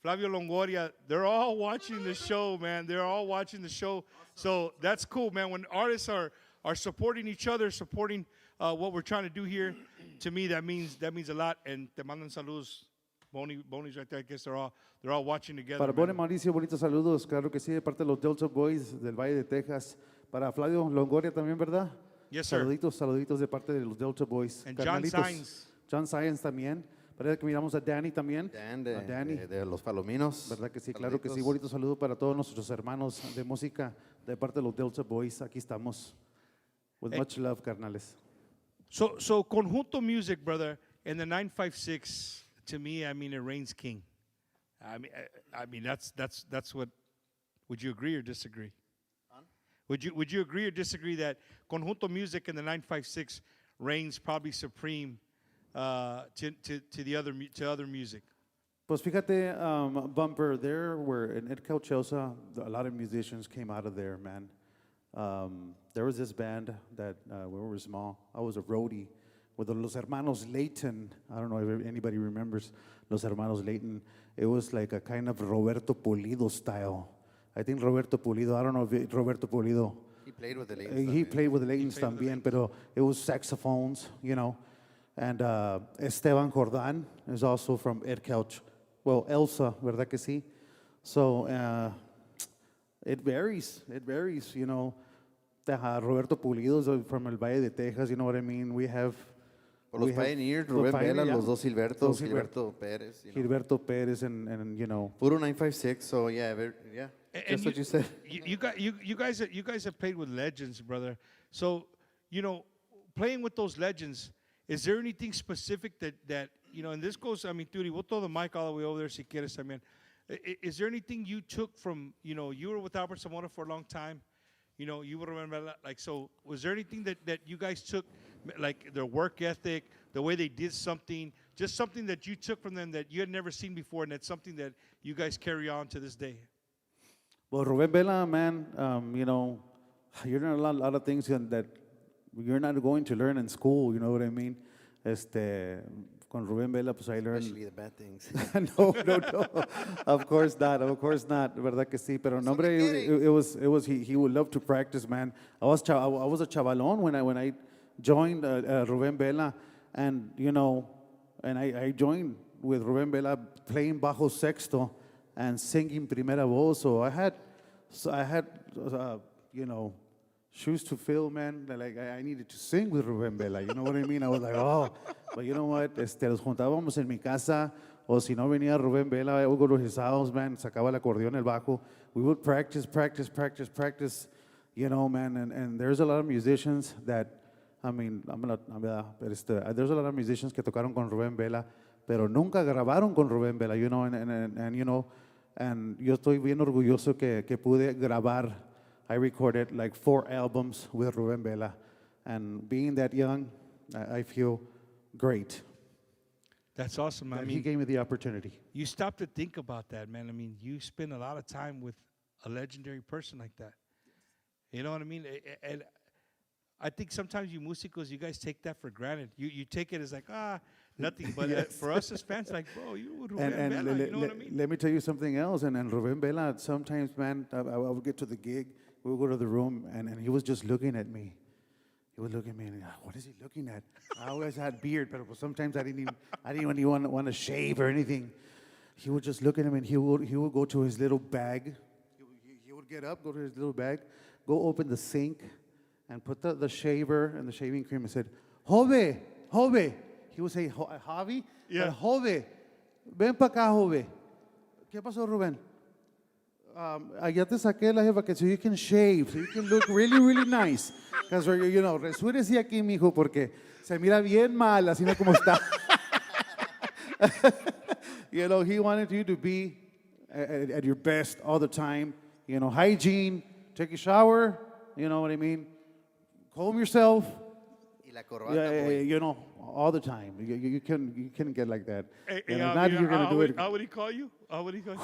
Flavio Longoria, they're all watching the show, man. They're all watching the show. So that's cool, man. When artists are supporting each other, supporting what we're trying to do here, to me that means a lot. And te mandan saludos. Boni's right there. I guess they're all watching together. Para man. Boni Mauricio, bonitos saludos, claro que sí, de parte de los Delta Boys del Valle de Texas. Para Flavio Longoria también, ¿verdad? Yes, sir. Saluditos de parte de los Delta Boys. And John Carnalitos. Sainz. John Sainz también. Parece que miramos a Danny también. Dan a Danny. de los Palominos. ¿Verdad que sí? Claro que sí. Saluditos. Bonito saludo para todos nuestros hermanos de música de parte de los Delta Boys. Aquí estamos. With much love, carnales. So conjunto music, brother, in the 956, to me, I mean, it reigns king. I mean that's what. Would you agree or disagree? Would you agree or disagree that conjunto music in the 956 reigns probably supreme to other music? Pues fíjate, Bumper, there were in Erke Ochosa, a lot of musicians came out of there, man. There was this band that when we were small, I was a roadie with the Los Hermanos Leighton. I don't know if anybody remembers Los Hermanos Leighton. It was like a kind of Roberto Pulido style. I think Roberto Pulido, I don't know if Roberto Pulido, He played with the ladies. he played with the Leightons también, pero it was saxophones, you know. And Esteban Jordan is also from Erke Ochosa. Well, Elsa, ¿verdad que sí? So it varies, you know. Roberto Pulido is from El Valle de Texas, you know what I mean? We have... Los Pioneers, Rubén Vela, los dos Gilbertos, Gilberto Pérez. You know. Gilberto Pérez and you know. Puro 956, so yeah, just what you said. You guys have played with legends, brother. So, you know, playing with those legends, is there anything specific that you know, and this goes, I mean, Turi, we'll throw the mic all the way over there si quieres, I mean. Is there anything you took from, you know, you were with Albert Zamora for a long time, you know, you would remember, like, so was there anything that you guys took, like their work ethic, the way they did something, just something that you took from them that you had never seen before, and that's something that you guys carry on to this day? Well, Rubén Vela, man, you know, you're learning a lot of things that you're not going to learn in school, you know what I mean? Con Rubén Vela, pues I learned... Especially the bad things. no. Of course not, verdad que sí. Pero no, hombre, it was he would love to practice, man. I was a chavalón when I joined Rubén Vela, and you know, and I joined with Rubén Vela playing bajo sexto and singing primera voz. So I had you know, shoes to fill, man. Like I needed to sing with Rubén Vela. You know what I mean? I was like, oh, but you know what? Los juntábamos en mi casa, o si no venía Rubén Vela, I would go to his house, man. Sacaba el acordeón, el bajo. We would practice. You know, man. And there's a lot of musicians that, I mean, there's a lot of musicians que tocaron con Rubén Vela, pero nunca grabaron con Rubén Vela, you know, and you know, and yo estoy bien orgulloso que pude grabar. I recorded like 4 albums with Rubén Vela, and being that young, I feel great. That's awesome. I that he mean, gave me the opportunity. you stop to think about that, man. I mean, you spend a lot of time with a legendary person like that. You know what I mean? And I think sometimes you músicos, you guys take that for granted. You take it as like, nothing. But Yes. for us as fans, like, bro, you would And, Rubén, you know what I mean? let me tell you something else. And Rubén Vela, sometimes, man, I would get to the gig, we would go to the room, and he was just looking at me. He would look at me and, what is he looking at? I always had beard, but sometimes I didn't even want to shave or anything. He would just look at him, and he would go to his little bag. He would get up, go to his little bag, go open the sink, and put the shaver and the shaving cream and said, Jove. He would say, Javi? Yeah. Jove, ven pa acá, Jove. ¿Qué pasó, Rubén? Allá te saqué la jeva que so you can shave, so you can look really, really nice. Because, resúrese aquí, mijo, porque se mira bien mal, así no como está. He wanted you to be at your best all the time. Hygiene, take a shower, you know what I mean? Comb yourself. Y la corbata, boy. All the time. You can get like that. Hey, now you're going to do it. How would he call you? How would he call you?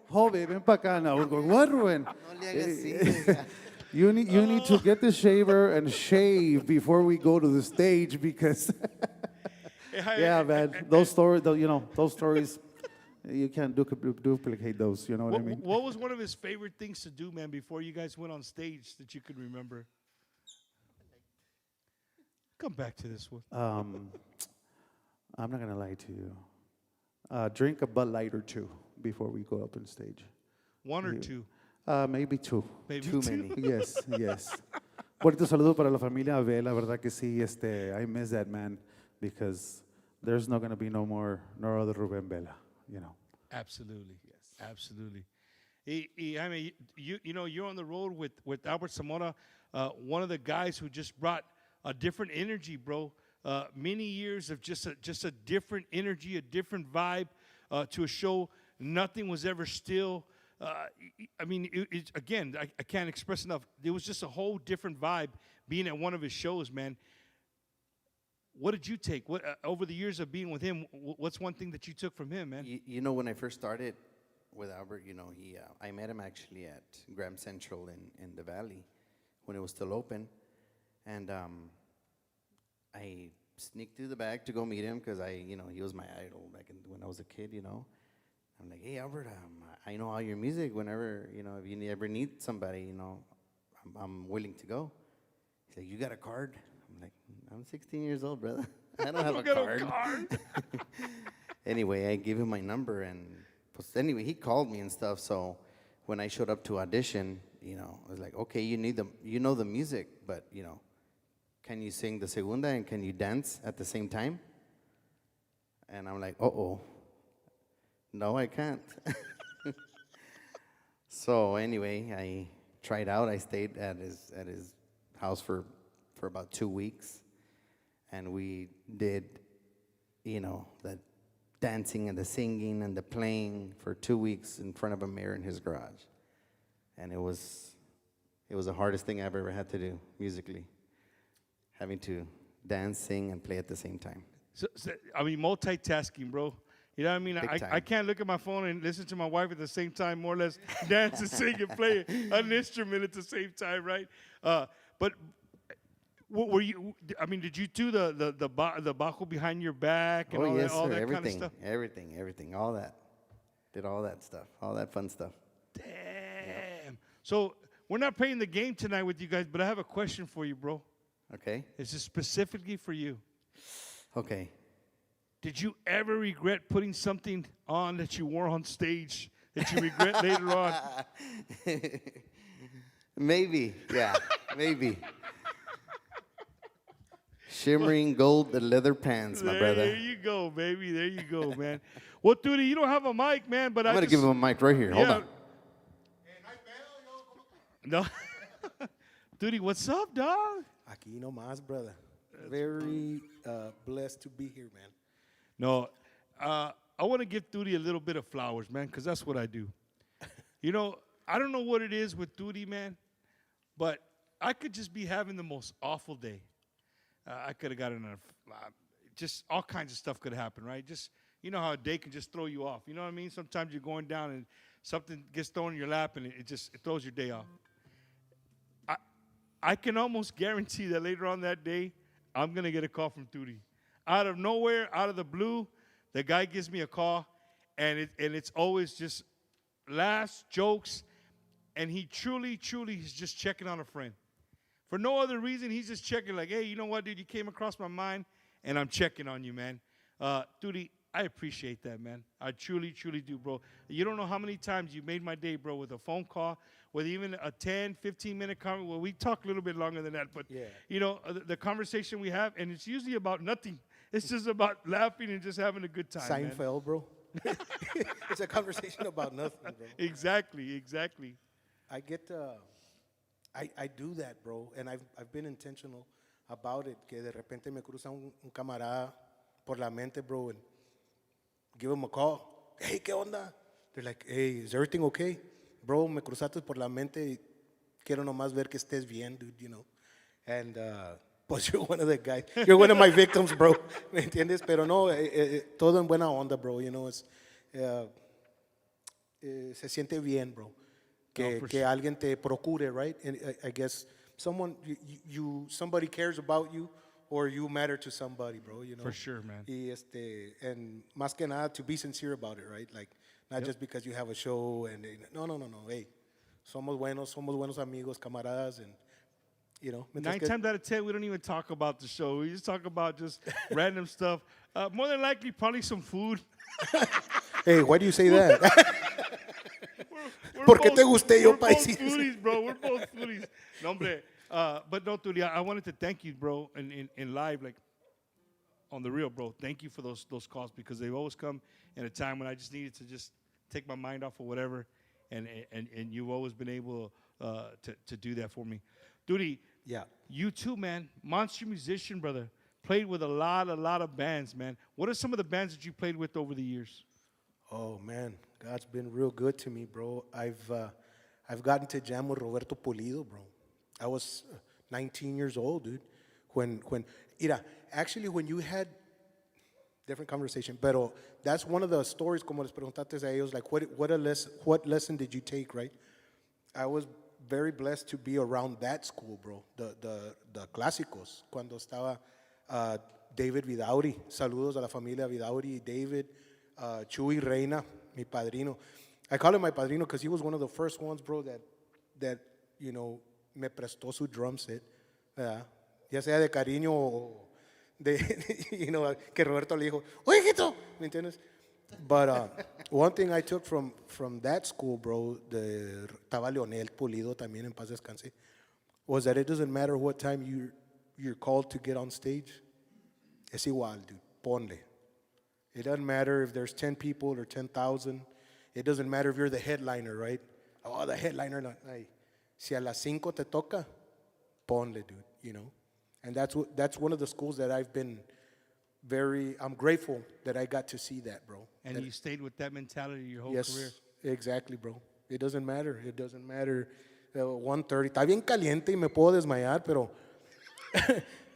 Jove, ven pa acá now. We're going, what, Ruben? No le hagas así. You need to get the shaver and shave before we go to the stage because, yeah, man, those stories, you can't duplicate those. You know what I mean? What was one of his favorite things to do, man, before you guys went on stage that you could remember? Come back to this one. I'm not gonna lie to you. Drink a Bud Light or two before we go up on stage. One or two? Maybe two. Maybe Too two. many. Yes. Bonito saludo para la familia Vela, verdad que sí. I miss that man because there's not gonna be no other Rubén Vela. Absolutely. Yes. Absolutely. I mean, you're on the road with Albert Zamora, one of the guys who just brought a different energy, bro. Many years of just a different energy, a different vibe to a show. Nothing was ever still. I mean, again, I can't express enough. It was just a whole different vibe being at one of his shows, man. What did you take? What over the years of being with him? What's one thing that you took from him, man? When I first started with Albert, I met him actually at Graham Central in the Valley when it was still open. And I sneaked through the back to go meet him because he was my idol back when I was a kid, I'm like, hey, Albert, I know all your music. Whenever, if you ever need somebody, I'm willing to go. He's like, you got a card? I'm like, I'm 16 years old, brother. I don't have a card. Anyway, I gave him my number, and anyway, he called me and stuff. So when I showed up to audition, I was like, okay, you know the music, but can you sing the segunda and can you dance at the same time? And I'm like, uh-oh. No, I can't. So anyway, I tried out. I stayed at his house for about 2 weeks. And we did, the dancing and the singing and the playing for 2 weeks in front of a mirror in his garage. And it was the hardest thing I've ever had to do musically. Having to dance, sing, and play at the same time. So, I mean, multitasking, bro. You know what I mean? Big time. I can't look at my phone and listen to my wife at the same time, more or less dance and sing and play an instrument at the same time, right? But what were you? I mean, did you do the bajo behind your back and all that kind of stuff? Everything, all that. Did all that stuff, all that fun stuff. Damn. Yep. So we're not playing the game tonight with you guys, but I have a question for you, bro. Okay. This is specifically for you. Okay. Did you ever regret putting something on that you wore on stage that you regret later on? Maybe, yeah, maybe. Shimmering gold leather pants, my brother. There you go, baby. There you go, man. Well, dude, you don't have a mic, man, but I'm going to give him a mic right here. Hold on. No. Dude, what's up, dog? Aquí nomás, brother. Very blessed to be here, man. No, I want to give Duty a little bit of flowers, man, because that's what I do. I don't know what it is with Duty, man, but I could just be having the most awful day. I could have gotten just all kinds of stuff could happen, right? Just, you know how a day can just throw you off. You know what I mean? Sometimes you're going down and something gets thrown in your lap and it throws your day off. I can almost guarantee that later on that day, I'm going to get a call from Tootie. Out of nowhere, out of the blue, the guy gives me a call, and it's always just laughs, jokes, and he truly is just checking on a friend. For no other reason, he's just checking like, hey, you know what, dude, you came across my mind, and I'm checking on you, man. Tootie, I appreciate that, man. I truly do, bro. You don't know how many times you made my day, bro, with a phone call, with even a 10, 15-minute conversation. Well, we talk a little bit longer than that, but, you know, the conversation we have, and it's usually about nothing. It's just about laughing and just having a good time, Seinfeld, man. bro. It's a conversation about nothing, bro. Exactly. I get, I do that, bro, and I've been intentional about it, que de repente me cruza un camarada por la mente, bro, and give him a call. Hey, ¿qué onda? They're like, hey, is everything okay? Bro, me cruzaste por la mente. Quiero nomás ver que estés bien, dude, you know. And, pues you're one of the guys. You're one of my victims, bro. ¿Me entiendes? Pero no, todo en buena onda, bro. You know, se siente bien, bro. Que alguien te procure, right? And I guess somebody cares about you, or you matter to somebody, bro, you know. For sure, man. And más que nada, to be sincere about it, right? Like, not just because you have a show and, no. Hey, somos buenos amigos, camaradas, and, you know. 9 times out of 10, we don't even talk about the show. We just talk about just random stuff. More than likely, probably some food. Hey, why do you say that? ¿Por qué te gusté yo, paisito? We're both foodies, bro. We're both foodies. No, hombre. But no, Turi, I wanted to thank you, bro, in live, like, on the real, bro. Thank you for those calls, because they've always come in a time when I just needed to just take my mind off of whatever, and you've always been able to do that for me. Turi, yeah, you too, man. Monster musician, brother. Played with a lot of bands, man. What are some of the bands that you played with over the years? Oh, man. God's been real good to me, bro. I've gotten to jam with Roberto Pulido, bro. I was 19 years old, dude. When you had different conversation, pero that's one of the stories, como les preguntaste a ellos, like what lesson did you take, right? I was very blessed to be around that school, bro. The clásicos, cuando estaba David Vidauri. Saludos a la familia Vidauri, David, Chuy Reina, mi padrino. I call him my padrino because he was one of the first ones, bro, that you know, me prestó su drum set, ya sea de cariño o de, you know, que Roberto le dijo, oye, hijito, ¿me entiendes? But one thing I took from that school, bro, estaba Leonel Pulido también, en paz descanse, was that it doesn't matter what time you're called to get on stage. Es igual, dude, ponle. It doesn't matter if there's 10 people or 10,000. It doesn't matter if you're the headliner, right? Oh, the headliner, no. Ay. Si a las 5 te toca, ponle, dude, you know? And that's one of the schools that I'm grateful that I got to see that, bro. And you stayed with that mentality your whole yes, career. Exactly, bro. It doesn't matter. 1:30. Está bien caliente y me puedo desmayar, pero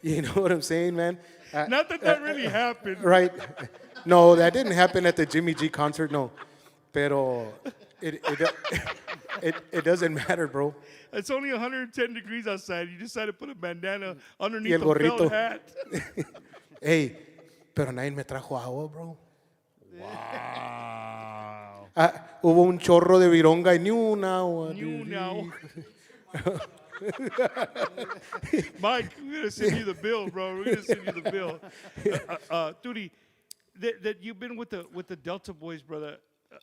you know what I'm saying, man? Not that really happened. Right. No, that didn't happen at the Jimmy G concert, no. Pero it doesn't matter, bro. It's only 110 degrees outside. You decided to put a bandana underneath el the gorrito. felt hat. Hey, pero nadie me trajo agua, bro. Wow. Hubo un chorro de vironga y ni una agua. Mike, we're going to send you the bill, bro. We're going to send you the bill. Tootie, that you've been with the Delta Boys, brother.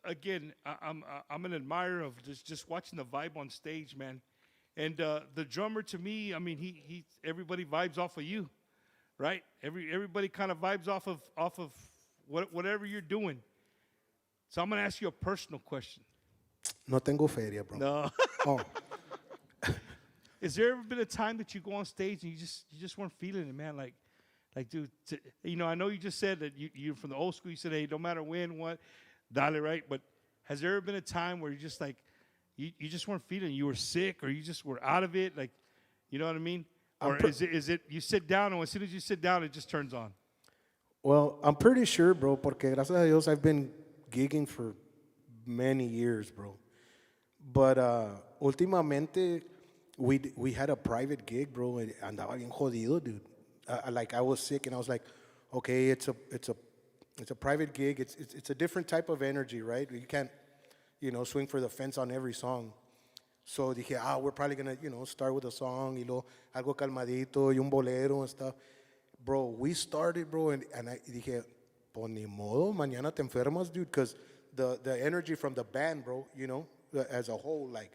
Again, I'm an admirer of just watching the vibe on stage, man. And the drummer, to me, I mean, he everybody vibes off of you, right? Everybody kind of vibes off of whatever you're doing. So I'm gonna ask you a personal question. No tengo feria, bro. No. Oh. Has there ever been a time that you go on stage and you just weren't feeling it, man? Like, dude, you know, I know you just said that you're from the old school. You said, hey, no matter when, what, dale, right? But has there ever been a time where you just like, you just weren't feeling it? You were sick, or you just were out of it? Like, you know what I mean? Or is it you sit down, and as soon as you sit down, it just turns on? Well, I'm pretty sure, bro, porque gracias a Dios I've been gigging for many years, bro. But últimamente we had a private gig, bro, and andaba bien jodido, dude. Like I was sick and I was like, okay, it's a private gig. It's a different type of energy, right? You can't, swing for the fence on every song. So dije, we're probably gonna, start with a song, y luego algo calmadito y un bolero and stuff. Bro, we started, bro, and I dije, pues ni modo, mañana te enfermas, dude, because the energy from the band, bro, as a whole, like,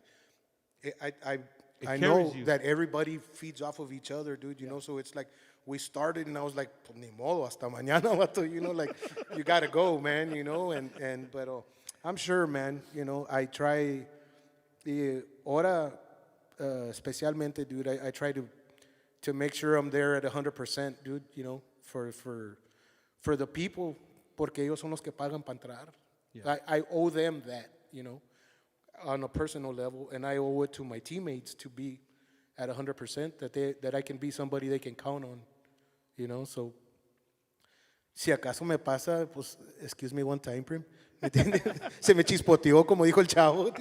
I know you. that everybody feeds off of each other, dude, so it's like, we started and I was like, pues ni modo, hasta mañana, vato, like, you gotta go, man, but I'm sure, man, I try, ahora, especialmente, dude, I try to make sure I'm there at 100%, dude, for the people, porque ellos son los que pagan para entrar. Yeah. I owe them that, on a personal level, and I owe it to my teammates to be at 100%, that I can be somebody they can count on, so si acaso me pasa, pues, excuse me one time, Prim, se me chispoteó, como dijo el chavo.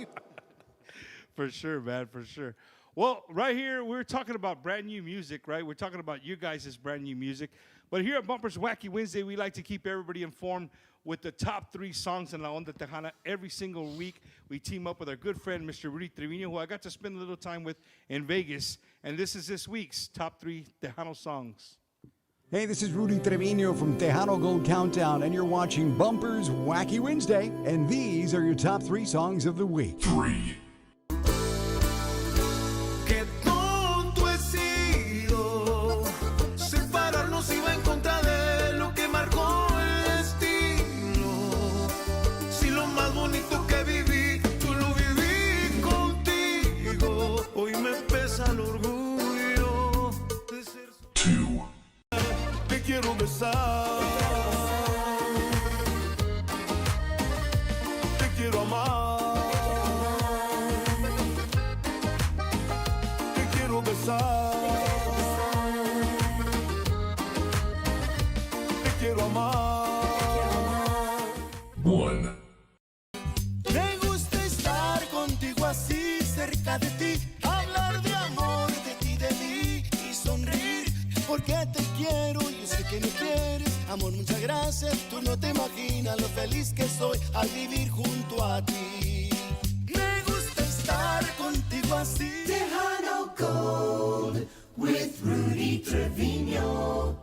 For sure, man, for sure. Well, right here, we're talking about brand new music, right? We're talking about you guys' brand new music. But here at Bumpers Wacky Wednesday, we like to keep everybody informed with the top 3 songs in La Onda Tejana. Every single week, we team up with our good friend, Mr. Rudy Trevino, who I got to spend a little time with in Vegas. And this is this week's top 3 Tejano songs. Hey, this is Rudy Trevino from Tejano Gold Countdown, and you're watching Bumpers Wacky Wednesday. And these are your top 3 songs of the week. 3. Quiero besar, te quiero amar, te quiero besar, te quiero amar. 1. Me gusta estar contigo así, cerca de ti, hablar de amor, de ti, de mí y sonreír, porque te quiero. Que me quieres, amor, muchas gracias. Tú no te imaginas lo feliz que soy al vivir junto a ti. Me gusta estar contigo así. Tejano Gold with Rudy Trevino.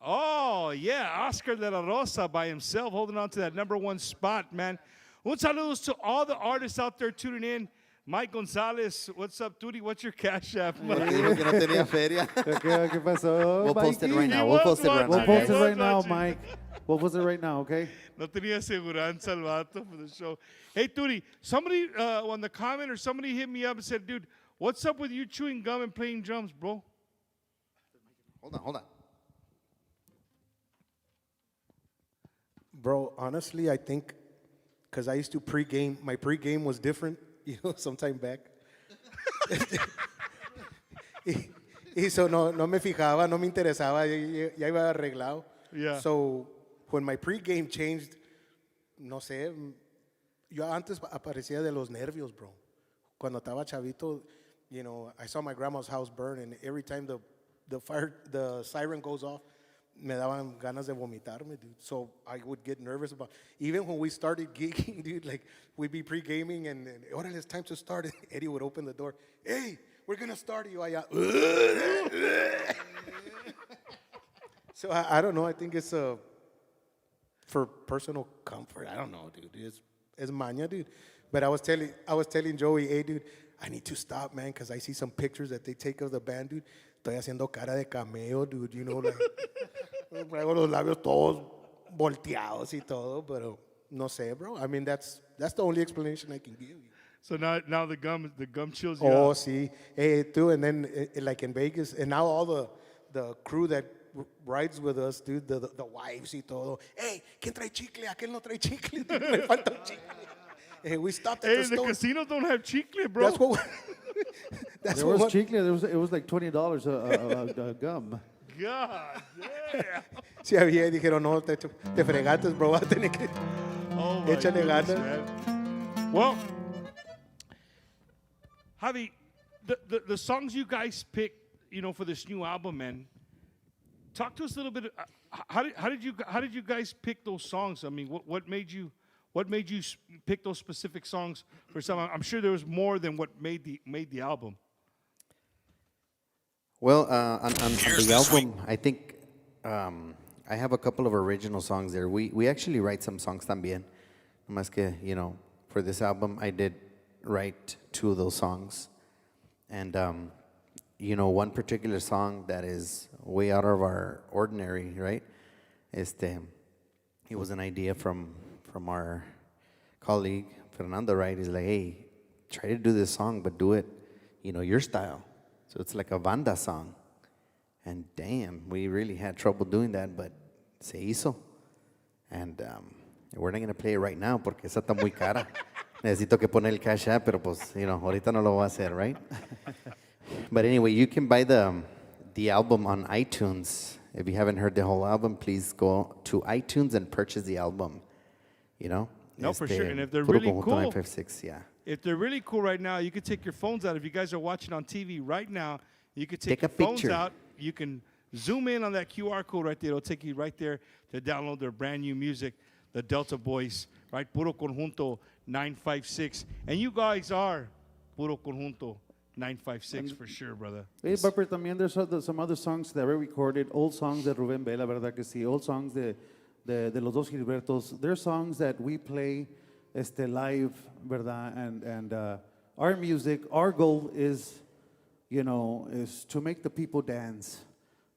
Oh, yeah, Oscar de la Rosa by himself, holding on to that #1 spot, man. Un saludos to all the artists out there tuning in. Mike Gonzalez, what's up, Turi? What's your cash app? Dijo que no tenía feria. ¿Qué pasó, We'll post it right now. He We'll was post it right watching. now. We'll post it He right was now, watching. Mike. We'll post it right now, okay? No tenía seguranza el vato for the show. Hey, Turi, somebody on the comment or somebody hit me up and said, dude, what's up with you chewing gum and playing drums, bro? Hold on. Bro, honestly, I think, because I used to pregame, my pregame was different, sometime back. y so no me fijaba, no me interesaba, ya iba arreglado. Yeah. So when my pregame changed, no sé, yo antes aparecía de los nervios, bro. Cuando estaba chavito, I saw my grandma's house burn, and every time the siren goes off, me daban ganas de vomitarme, dude. So I would get nervous about, even when we started gigging, dude, like we'd be pre-gaming and órale, it's time to start. Eddie would open the door. Hey, we're going to start you. So I don't know. I think it's for personal comfort. I don't know, dude. It's maña, dude. But I was telling Joey, hey, dude, I need to stop, man, because I see some pictures that they take of the band, dude. Estoy haciendo cara de cameo, dude, like, traigo los labios todos volteados y todo, pero no sé, bro. I mean, that's the only explanation I can give you. So now the gum chills you Oh, out. sí. Too, and then like in Vegas, and now all the crew that rides with us, dude, the wives y todo. Hey, ¿quién trae chicle? Aquel no trae chicle. Me falta un chicle. Hey, we stopped at Hey, the the store. casinos don't have chicle, bro. That's what. That's There was what. chicle. It was like $20 a gum. God damn. Sí había y dijeron, no, te fregaste, bro, vas a tener que Oh my échale goodness, ganas. man. Well, Javi, the songs you guys picked, for this new album, man. Talk to us a little bit. How did you guys pick those songs? I mean, what made you pick those specific songs for some? I'm sure there was more than what made the album. Well, on the album, I think I have a couple of original songs there. We actually write some songs también. Más que, for this album, I did write 2 of those songs. And, one particular song that is way out of our ordinary, right? It was an idea from our colleague, Fernando, right? He's like, hey, try to do this song, but do it, your style. So it's like a banda song. And damn, we really had trouble doing that, but se hizo. And we're not going to play it right now porque esa está muy cara. Necesito que poner el cash app, pero pues, ahorita no lo voy a hacer, right? But anyway, you can buy the album on iTunes. If you haven't heard the whole album, please go to iTunes and purchase the album. No, for sure. And if they're Puro really Conjunto cool, 956, yeah. if they're really cool right now, you can take your phones out. If you guys are watching on TV right now, you can take a your phones picture. out. You can zoom in on that QR code right there. It'll take you right there to download their brand new music, the Delta Boyz, right? Puro Conjunto 956. And you guys are Puro Conjunto 956 for sure, brother. Hey, Bumper, también there's some other songs that were recorded, old songs de Rubén Vela, ¿verdad que sí? Old songs de los dos Gilbertos. They're songs that we play live, ¿verdad? And our music, our goal is, is to make the people dance,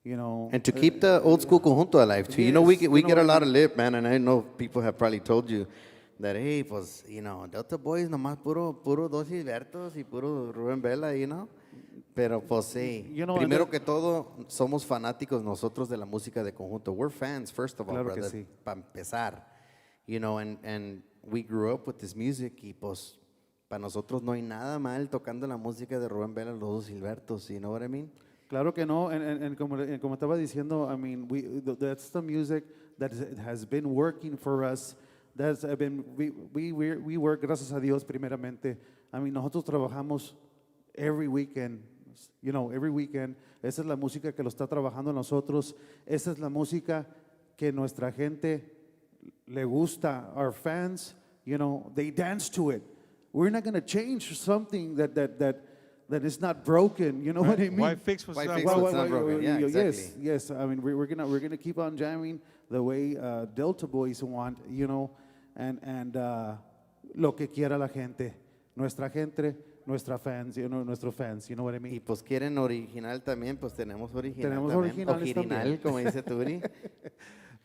And to keep the old school conjunto alive too. Yes, We get a lot of lip, man, and I know people have probably told you that, hey, pues, Delta Boyz nomás puro dos Gilbertos y puro Rubén Vela, Pero pues sí, primero que todo, somos fanáticos nosotros de la música de conjunto. We're fans, first of all, Claro que brother, sí. para empezar. And we grew up with this music y pues para nosotros no hay nada mal tocando la música de Rubén Vela, los dos Gilbertos, you know what I mean? Claro que no, and como estaba diciendo, I mean, that's the music that has been working for us. We work, gracias a Dios, primeramente. I mean, nosotros trabajamos every weekend, every weekend. Esa es la música que lo está trabajando nosotros. Esa es la música que nuestra gente le gusta. Our fans, they dance to it. We're not going to change something that is not broken. You know what I mean? Why fix what's not broken? Yeah, exactly. Yes. I mean, we're gonna keep on jamming the way Delta Boyz want, and lo que quiera la gente, nuestra fans, nuestros fans. You know what I mean? Y pues quieren original también, pues tenemos original. Tenemos también. originales Original, también. como dice Turi.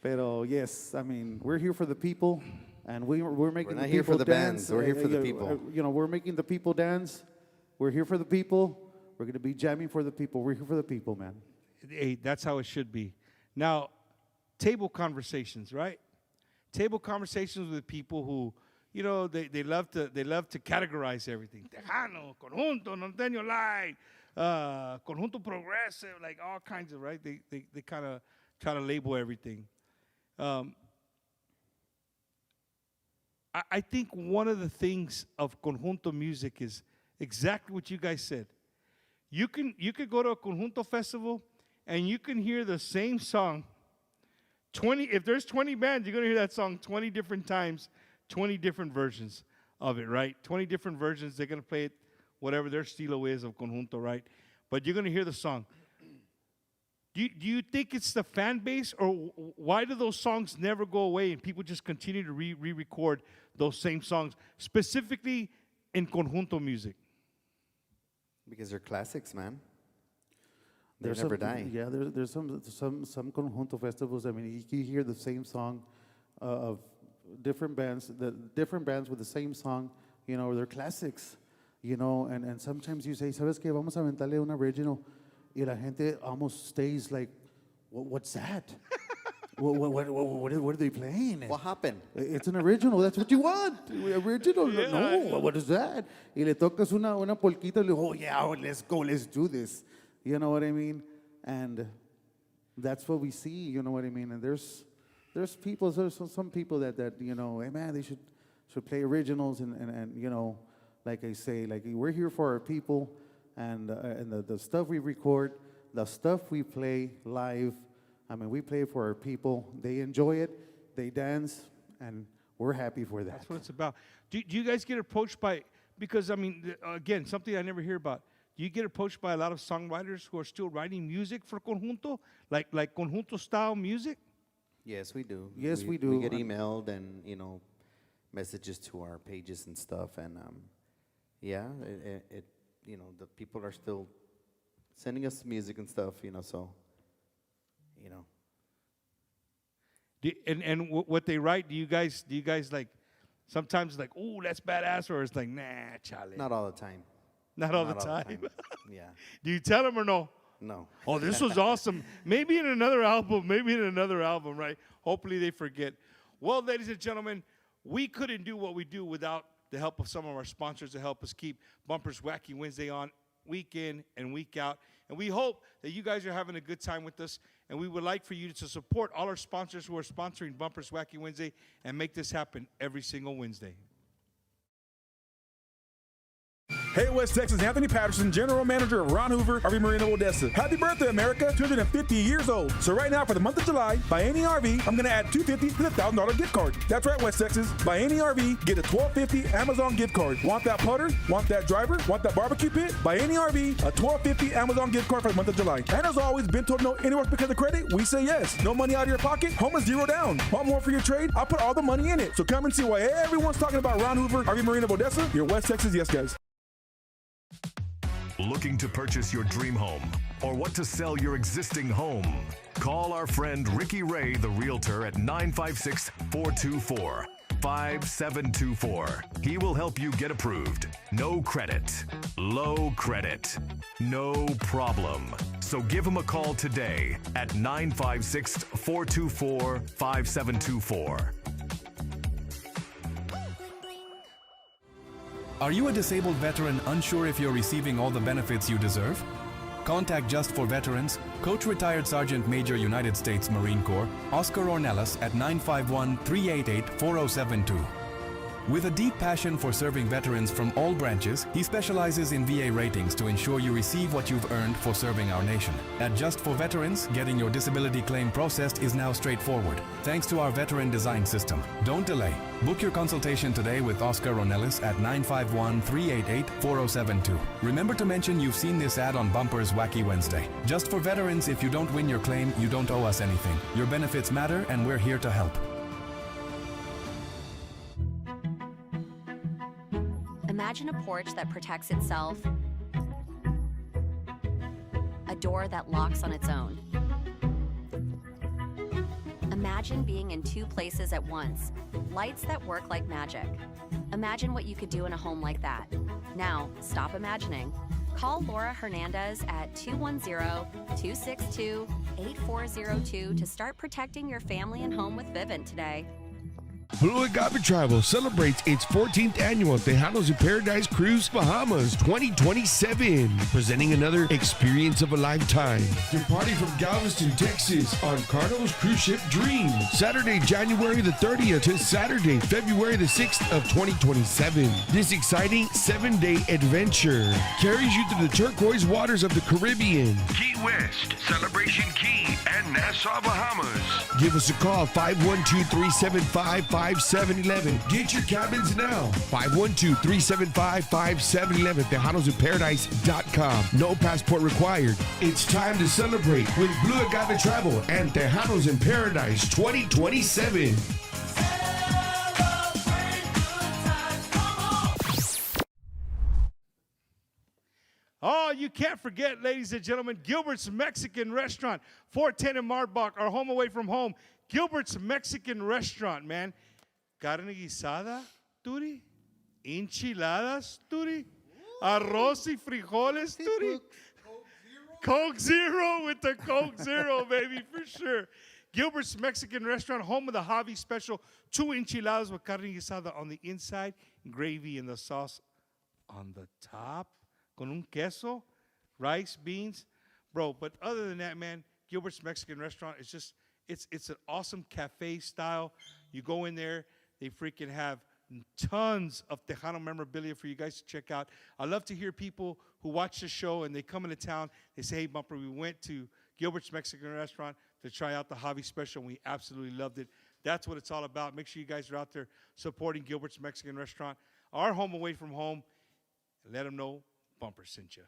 Pero yes, I mean, we're here for the people, and we're making We're not the here people for the dance. bands, we're here for the people. We're making the people dance. We're here for the people. We're going to be jamming for the people. We're here for the people, man. Hey, that's how it should be. Now, table conversations, right? Table conversations with people who, they love to categorize everything. Tejano, conjunto, norteño light, conjunto progressive, like all kinds of, right? They kind of try to label everything. I think one of the things of conjunto music is exactly what you guys said. You could go to a conjunto festival and you can hear the same song 20. If there's 20 bands, you're gonna hear that song 20 different times, 20 different versions of it, right? 20 different versions. They're gonna play it, whatever their estilo is of conjunto, right? But you're gonna hear the song. Do you think it's the fan base, or why do those songs never go away and people just continue to re-record those same songs, specifically in conjunto music? Because they're classics, man. They There's never some, die. Yeah, there's some conjunto festivals. I mean, you hear the same song of different bands, with the same song. They're classics. And sometimes you say, ¿sabes qué? Vamos a aventarle un original, y la gente almost stays like, what's that? What are they playing? What happened? It's an original. That's what you want. Original. Yeah, No, what is that? Y le tocas una polquita y le digo, oh, yeah, let's go, let's do this. You know what I mean? And that's what we see. You know what I mean? And there's people, there's some people that you know, hey man, they should play originals and you know, like I say, like we're here for our people, and the stuff we record, the stuff we play live. I mean, we play for our people. They enjoy it, they dance, and we're happy for that. That's what it's about. Do you guys get approached by, because I mean, again, something I never hear about. Do you get approached by a lot of songwriters who are still writing music for conjunto, like conjunto style music? Yes, we do. Yes, we do. We get emailed and, you know, messages to our pages and stuff, and yeah, it you know, the people are still sending us music and stuff, you know, so, you know. And what they write, do you guys like sometimes like, ooh, that's badass, or it's like, nah, chale? Not all the time. Not all the time. Yeah. Do you tell them or no? No. Oh, this was awesome. Maybe in another album, right? Hopefully they forget. Well, ladies and gentlemen, we couldn't do what we do without the help of some of our sponsors to help us keep Bumpers Wacky Wednesday on week in and week out. And we hope that you guys are having a good time with us. And we would like for you to support all our sponsors who are sponsoring Bumpers Wacky Wednesday and make this happen every single Wednesday. Hey, West Texas, Anthony Patterson, General Manager of Ron Hoover, RV Marina, Odessa. Happy birthday, America, 250 years old. So right now, for the month of July, buy any RV, I'm going to add $250 to the $1,000 gift card. That's right, West Texas. Buy any RV, get a $1,250 Amazon gift card. Want that putter? Want that driver? Want that barbecue pit? Buy any RV, a $1,250 Amazon gift card for the month of July. And as always, been told no anywhere because of credit? We say yes. No money out of your pocket? Home is zero down. Want more for your trade? I'll put all the money in it. So come and see why everyone's talking about Ron Hoover, RV Marina, Odessa. Your West Texas yes guys. Looking to purchase your dream home or what to sell your existing home? Call our friend Ricky Ray, the realtor, at 956-424-5724. He will help you get approved. No credit, low credit, no problem. So give him a call today at 956-424-5724. Are you a disabled veteran unsure if you're receiving all the benefits you deserve? Contact Just for Veterans, Coach Retired Sergeant Major United States Marine Corps, Oscar Ornelas at 951-388-4072. With a deep passion for serving veterans from all branches, he specializes in VA ratings to ensure you receive what you've earned for serving our nation. At Just for Veterans, getting your disability claim processed is now straightforward, thanks to our veteran design system. Don't delay. Book your consultation today with Oscar Ornelas at 951-388-4072. Remember to mention you've seen this ad on Bumpers Wacky Wednesday. Just for Veterans, if you don't win your claim, you don't owe us anything. Your benefits matter, and we're here to help. Imagine a porch that protects itself, a door that locks on its own. Imagine being in two places at once, lights that work like magic. Imagine what you could do in a home like that. Now, stop imagining. Call Laura Hernandez at 210-262-8402 to start protecting your family and home with Vivint today. Blue Agave Travel celebrates its 14th annual Tejanos in Paradise Cruise Bahamas 2027, presenting another experience of a lifetime. Departing from Galveston, Texas on Carnival's cruise ship Dream, Saturday, January the 30th to Saturday, February the 6th of 2027. This exciting 7-day adventure carries you through the turquoise waters of the Caribbean, Key West, Celebration Key, and Nassau, Bahamas. Give us a call, 512-375-5711. Get your cabins now. 512-375-5711. TejanosInParadise.com. No passport required. It's time to celebrate with Blue Agave Travel and Tejanos in Paradise 2027. Oh, you can't forget, ladies and gentlemen, Gilbert's Mexican Restaurant, 410 in Marbach, our home away from home. Gilbert's Mexican Restaurant, man. Carne guisada, Turi. Enchiladas, Turi. Arroz y frijoles, Turi. Coke Zero with the Coke Zero, baby, for sure. Gilbert's Mexican Restaurant, home of the Javi Special. 2 enchiladas with carne guisada on the inside, gravy and the sauce on the top. Con un queso, rice, beans. Bro, but other than that, man, Gilbert's Mexican Restaurant. It's an awesome cafe style. You go in there, they freaking have tons of Tejano memorabilia for you guys to check out. I love to hear people who watch the show and they come into town. They say, hey, Bumper, we went to Gilbert's Mexican Restaurant to try out the Javi special, and we absolutely loved it. That's what it's all about. Make sure you guys are out there supporting Gilbert's Mexican Restaurant, our home away from home. Let them know Bumper sent you.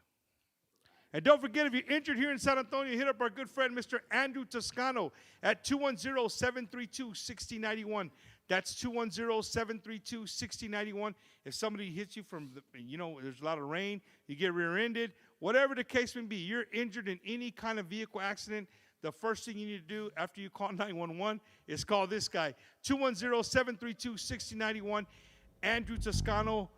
And don't forget, if you're injured here in San Antonio, hit up our good friend, Mr. Andrew Toscano, at 210-732-6091. That's 210-732-6091. If somebody hits you from, there's a lot of rain, you get rear-ended, whatever the case may be, you're injured in any kind of vehicle accident, the first thing you need to do after you call 911 is call this guy, 210-732-6091. Andrew Toscano,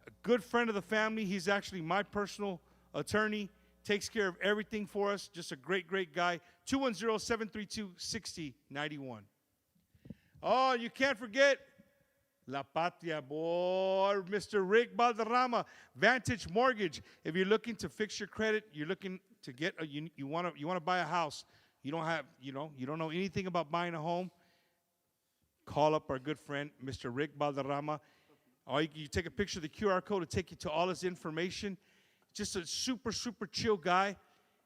a good friend of the family. He's actually my personal attorney. Takes care of everything for us. Just a great, great guy. 210-732-6091. Oh, you can't forget La Patria, boy, Mr. Rick Valderrama, Vantage Mortgage. If you're looking to fix your credit, you're looking to get you want to buy a house. You don't know anything about buying a home. Call up our good friend, Mr. Rick Valderrama. Or you take a picture of the QR code to take you to all his information. Just a super, super chill guy.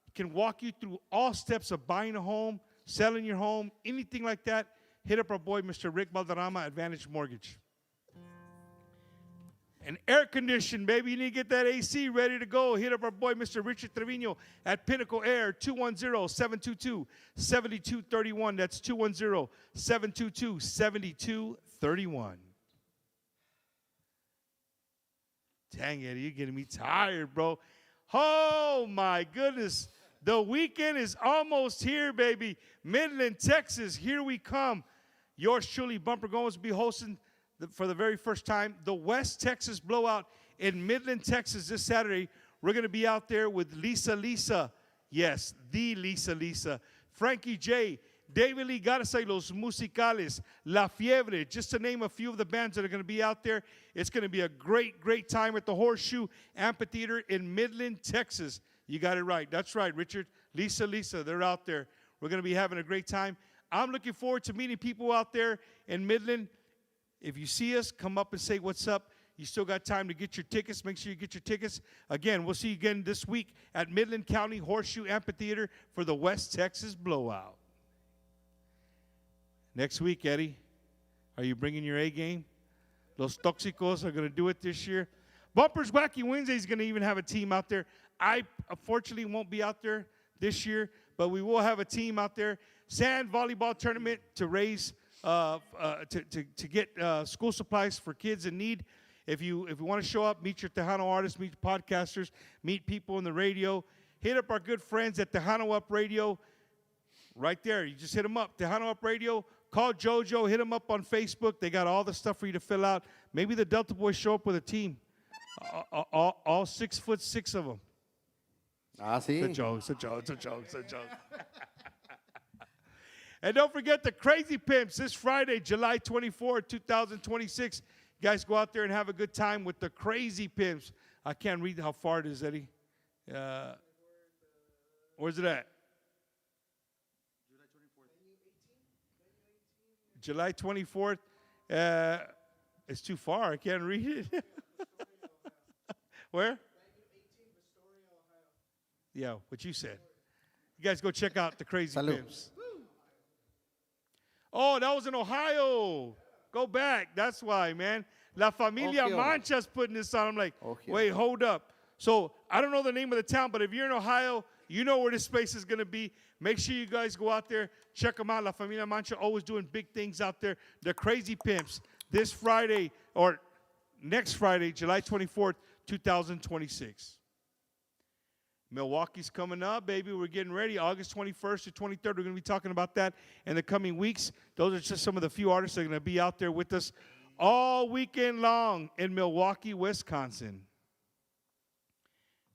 He can walk you through all steps of buying a home, selling your home, anything like that. Hit up our boy, Mr. Rick Valderrama, Advantage Mortgage. And air condition, baby. You need to get that AC ready to go. Hit up our boy, Mr. Richard Trevino, at Pinnacle Air, 210-722-7231. That's 210-722-7231. Dang, Eddie, you're getting me tired, bro. Oh, my goodness. The weekend is almost here, baby. Midland, Texas, here we come. Yours truly, Bumper Gomez, will be hosting for the very first time the West Texas Blowout in Midland, Texas this Saturday. We're going to be out there with Lisa. Yes, the Lisa. Frankie J., David Lee Garza y Los Musicales, La Fiebre, just to name a few of the bands that are going to be out there. It's going to be a great, great time at the Horseshoe Amphitheater in Midland, Texas. You got it right. That's right, Richard. Lisa, they're out there. We're going to be having a great time. I'm looking forward to meeting people out there in Midland. If you see us, come up and say what's up. You still got time to get your tickets. Make sure you get your tickets. Again, we'll see you again this week at Midland County Horseshoe Amphitheater for the West Texas Blowout. Next week, Eddie, are you bringing your A game? Los Toxicos are going to do it this year. Bumpers Wacky Wednesday is going to even have a team out there. I, unfortunately, won't be out there this year, but we will have a team out there. Sand volleyball tournament to raise, to get school supplies for kids in need. If you want to show up, meet your Tejano artists, meet podcasters, meet people on the radio. Hit up our good friends at Tejano Up Radio. Right there, you just hit them up. Tejano Up Radio. Call JoJo, hit them up on Facebook. They got all the stuff for you to fill out. Maybe the Delta Boys show up with a team. All 6'6" of them. See? It's a joke. And don't forget the Crazy Pimps this Friday, July 24, 2026. You guys go out there and have a good time with the Crazy Pimps. I can't read how far it is, Eddie. Where's it at? July 24th. It's too far. I can't read it. Where? Yeah, what you said. You guys go check out the Crazy Pimps. Oh, that was in Ohio. Go back. That's why, man. La Familia Mancha's putting this on. I'm like, wait, hold up. So I don't know the name of the town, but if you're in Ohio, you know where this space is going to be. Make sure you guys go out there, check them out. La Familia Mancha always doing big things out there. The Crazy Pimps this Friday, or next Friday, July 24th, 2026. Milwaukee's coming up, baby. We're getting ready. August 21st to 23rd. We're going to be talking about that in the coming weeks. Those are just some of the few artists that are going to be out there with us all weekend long in Milwaukee, Wisconsin.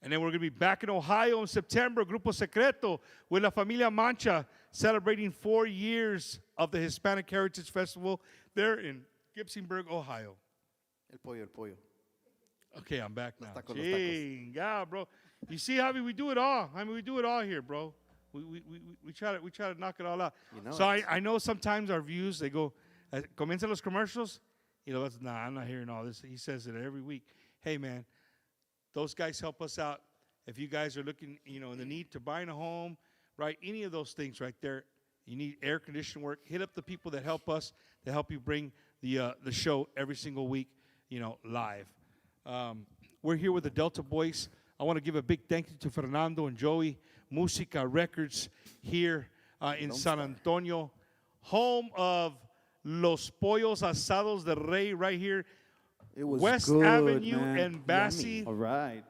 And then we're going to be back in Ohio in September, Grupo Secreto, with La Familia Mancha, celebrating 4 years of the Hispanic Heritage Festival there in Gibsonburg, Ohio. El pollo. Okay, I'm back now. Yeah, bro. You see, Javi, we do it all. I mean, we do it all here, bro. we try to knock it all out. You know so it. I know sometimes our views, they go, comienzan los commercials. Nah, I'm not hearing all this. He says it every week. Hey, man, those guys help us out. If you guys are looking, in the need to buying a home, right, any of those things right there, you need air conditioning work, hit up the people that help us, to help you bring the show every single week, live. We're here with the Delta Boys. I want to give a big thank you to Fernando and Joey, Musica Records here in San Antonio, home of Los Pollos Asados del Rey right here. It was West good, Avenue man. and Bassi. All right.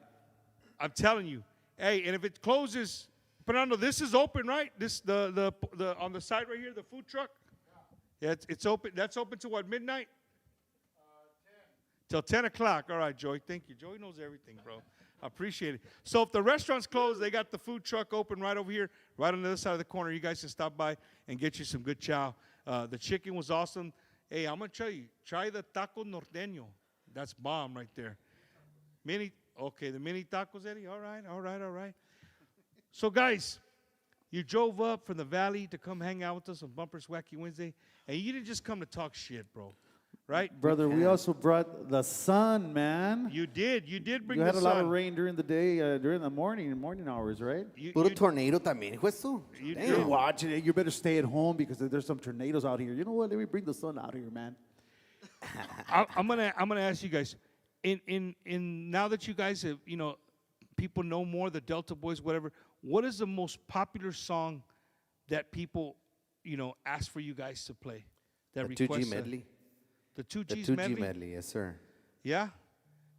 I'm telling you. Hey, and if it closes, Fernando, this is open, right? This the on the side right here, the food truck. Yeah, it's open. That's open to what, midnight? 10. Till 10 o'clock. All right, Joey. Thank you. Joey knows everything, bro. I appreciate it. So if the restaurant's closed, they got the food truck open right over here, right on the other side of the corner. You guys can stop by and get you some good chow. The chicken was awesome. Hey, I'm going to tell you, try the taco norteño. That's bomb right there. The mini tacos, Eddie? All right. So, guys, you drove up from the valley to come hang out with us on Bumpers Wacky Wednesday, and you didn't just come to talk shit, bro. Right? Brother, we also brought the sun, man. You did bring You the had a lot of rain during the day, during the morning hours, right? Puro tornado también, hijo eso. You're watching it. You better stay at home because there's some tornadoes out here. You know what? Let me bring the sun out here, man. I'm gonna ask you guys. In now that you guys have, people know more, the Delta Boys, whatever. What is the most popular song that people, ask for you guys to play? That The 2G medley. The 2G The 2G medley? medley, yes, sir. Yeah?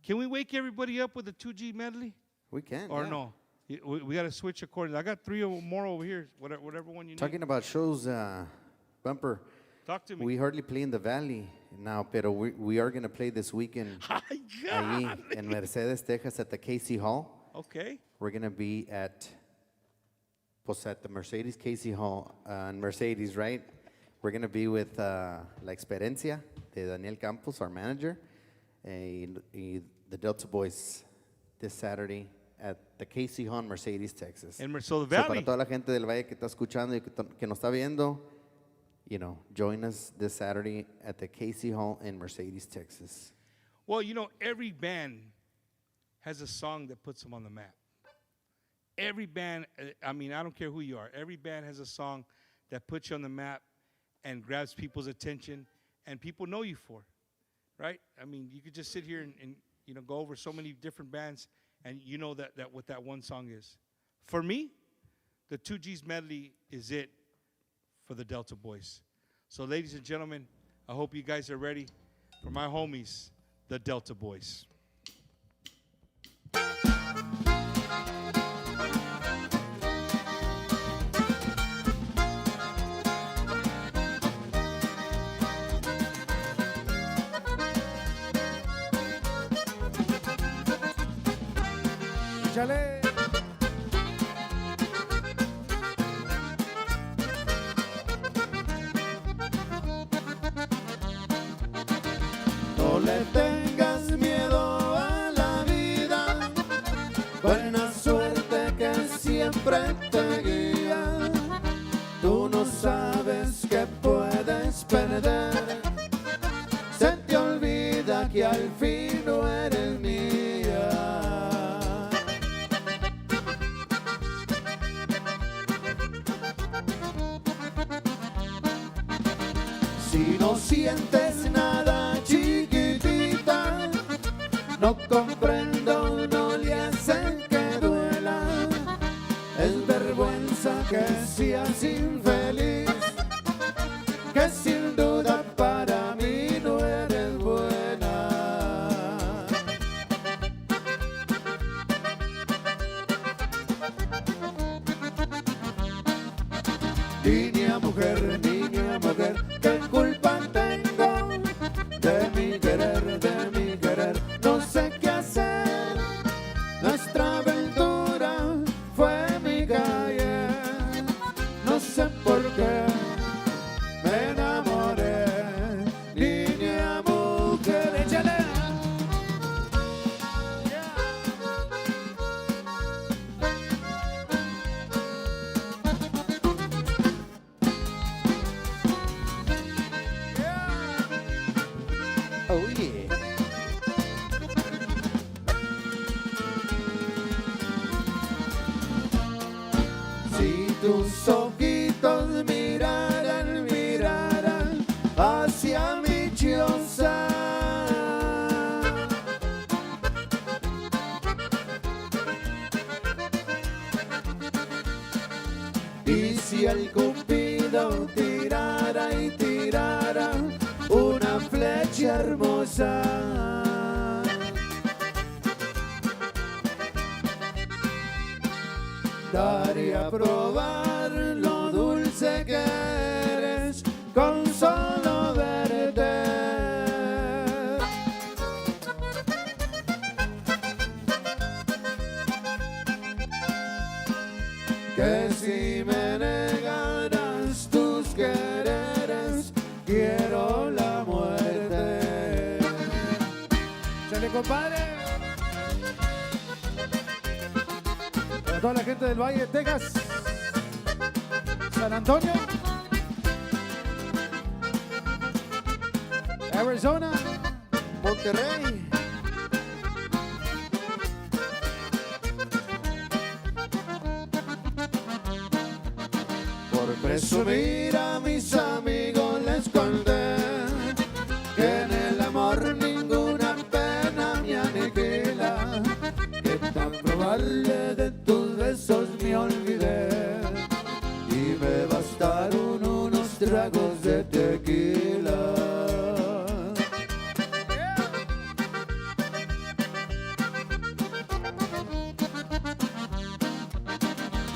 Can we wake everybody up with the 2G medley? We can, Or yeah. no? We got to switch accordingly. I got 3 or more over here, whatever one you need. Talking about shows, Bumper. Talk to me. We hardly play in the valley now, pero we are going to play this weekend allí in Mercedes, Texas at the Casey Hall. Okay. We're going to be at the Mercedes Casey Hall in Mercedes, right? We're going to be with La Experiencia de Daniel Campos, our manager, and the Delta Boys this Saturday at the Casey Hall in Mercedes, Texas. In the Para Valley. toda la gente del Valle que está escuchando y que nos está viendo, join us this Saturday at the Casey Hall in Mercedes, Texas. Well, every band has a song that puts them on the map. Every band, I don't care who you are, every band has a song that puts you on the map and grabs people's attention, and people know you for it, right? You could just sit here and go over so many different bands, and you know that what that one song is. For me, the 2G's medley is it for the Delta Boys. So, ladies and gentlemen, I hope you guys are ready for my homies, the Delta Boys. Échale. No le tengas miedo a la vida, buena suerte que siempre te guía. Tú no sabes que puedes perder, se te olvida que al fin no eres mía. Si no sientes nada, chiquitita, no comprendo, no le hacen que duela. Es vergüenza que seas infeliz, que sin duda para mí no eres buena. Niña mujer, ¿qué culpa tengo de mi querer? No sé qué hacer, nuestra aventura fue mi calle. No sé por qué me enamoré, niña mujer. Échale. tus ojitos mirarán, mirarán hacia mi choza. Y si el cupido tirara y tirara una flecha hermosa, daría a probar lo dulce que eres con solo verte. Que si me negaras tus quereres, quiero la muerte. ¡Chale, compadre! Para toda la gente del Valle de Texas, San Antonio, Arizona, Monterrey. Por presumir a mis amigos les conté que en el amor ninguna pena me aniquila, que tan probable de tus besos me olvidé y me bastaron unos tragos de tequila.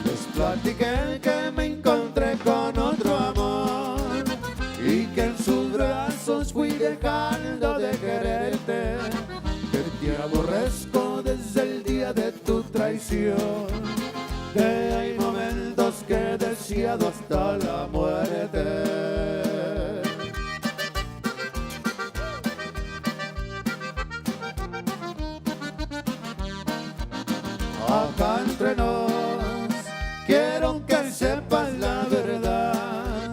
Les platiqué que me encontré con otro amor y que en sus brazos fui dejando de quererte, que te aborrezco desde el día de tu traición, que hay momentos que he deseado hasta la muerte. Acá entre nos, quiero que sepas la verdad,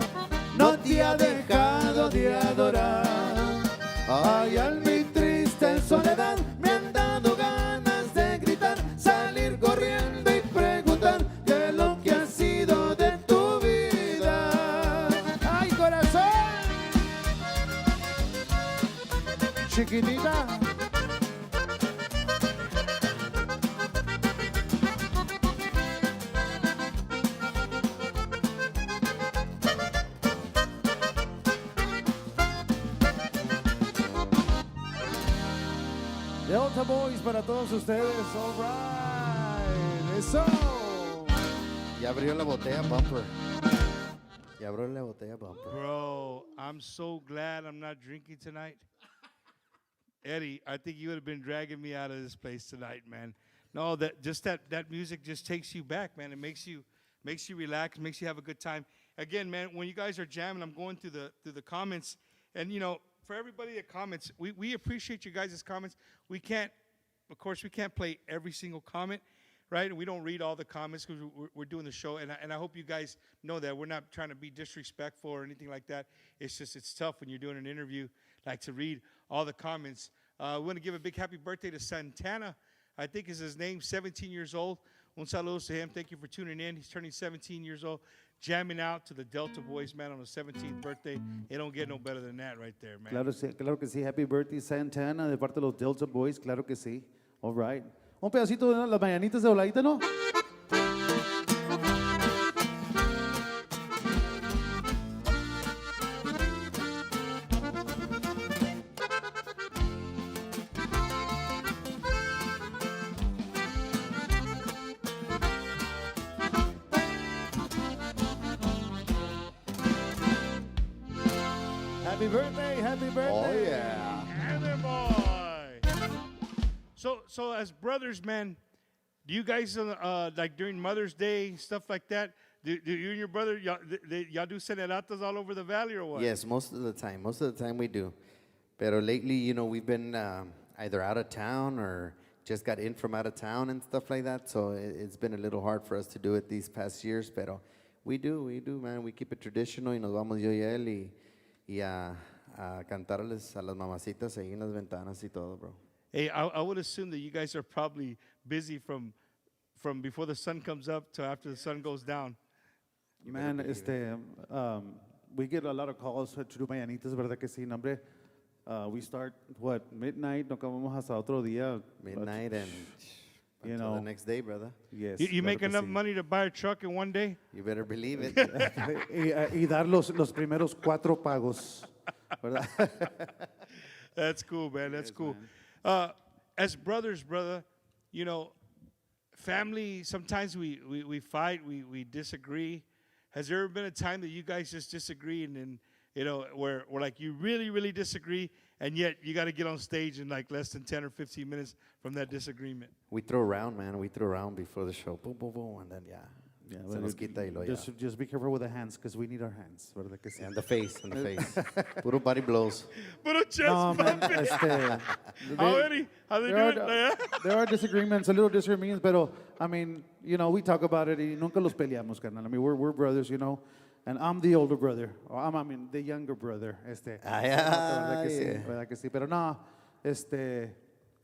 no te ha dejado de adorar. Ay, en mi triste soledad me han dado ganas de gritar, salir corriendo y preguntar qué es lo que ha sido de tu vida. ¡Ay, corazón! Chiquitita. Delta Boyz para todos ustedes. All right. Eso. Ya abrió la botella bumper. Ya abrió la botella bumper. Bro, I'm so glad I'm not drinking tonight. Eddie, I think you would have been dragging me out of this place tonight, man. No, that music just takes you back, man. It makes you relax, makes you have a good time. Again, man, when you guys are jamming, I'm going through the comments, and you know, for everybody that comments, we appreciate you guys' comments. Of course, we can't play every single comment, right? We don't read all the comments because we're doing the show, and I hope you guys know that. We're not trying to be disrespectful or anything like that. It's just, it's tough when you're doing an interview, like to read all the comments. We want to give a big happy birthday to Santana, I think is his name, 17 years old. Un saludo to him. Thank you for tuning in. He's turning 17 years old, jamming out to the Delta Boyz, man, on his 17th birthday. It don't get no better than that right there, man. Claro que sí. Happy birthday, Santana, de parte de los Delta Boyz. Claro que sí. All right. Un pedacito de las mañanitas de voladita, ¿no? Happy birthday, happy birthday. Oh, yeah. Heather boy. So as brothers, man, do you guys, like during Mother's Day, stuff like that, do you and your brother, y'all do ceneratas all over the valley or what? Yes, most of the time. Most of the time we do. Pero lately, you know, we've been either out of town or just got in from out of town and stuff like that. So it's been a little hard for us to do it these past years. Pero we do, man. We keep it traditional y nos vamos yo y él y a cantarles a las mamacitas ahí en las ventanas y todo, bro. Hey, I would assume that you guys are probably busy from before the sun comes up to after the sun goes down. Man, we get a lot of calls to do mañanitas, ¿verdad que sí, nombre? We start, midnight, no acabamos hasta otro día. Midnight and you until know, the next day, brother. Yes. You claro make que enough sí. money to buy a truck in one day? You better believe it. y dar los primeros 4 pagos, ¿verdad? That's cool, man. That's cool. man. As brothers, brother, you know, family, sometimes we fight, we disagree. Has there ever been a time that you guys just disagree and then, you know, where like you really, really disagree and yet you got to get on stage in like less than 10 or 15 minutes from that disagreement? We throw around, man. We throw around before the show. Boom, boom, boom. And then, Yeah, Se well, nos quita y lo ya. just be careful with the hands, because we need our hands, ¿verdad que sí? And the face, and the face. Puro body blows. Puro chest No, man, bumping. How they do there it? are, there are disagreements, a little disagreements, but I mean, you know, we talk about it y nunca los peleamos, carnal. I mean, we're brothers, you know, and I'm the older brother. Or I mean, the younger brother. ¿Verdad que sí? ¿Verdad que sí? Pero no,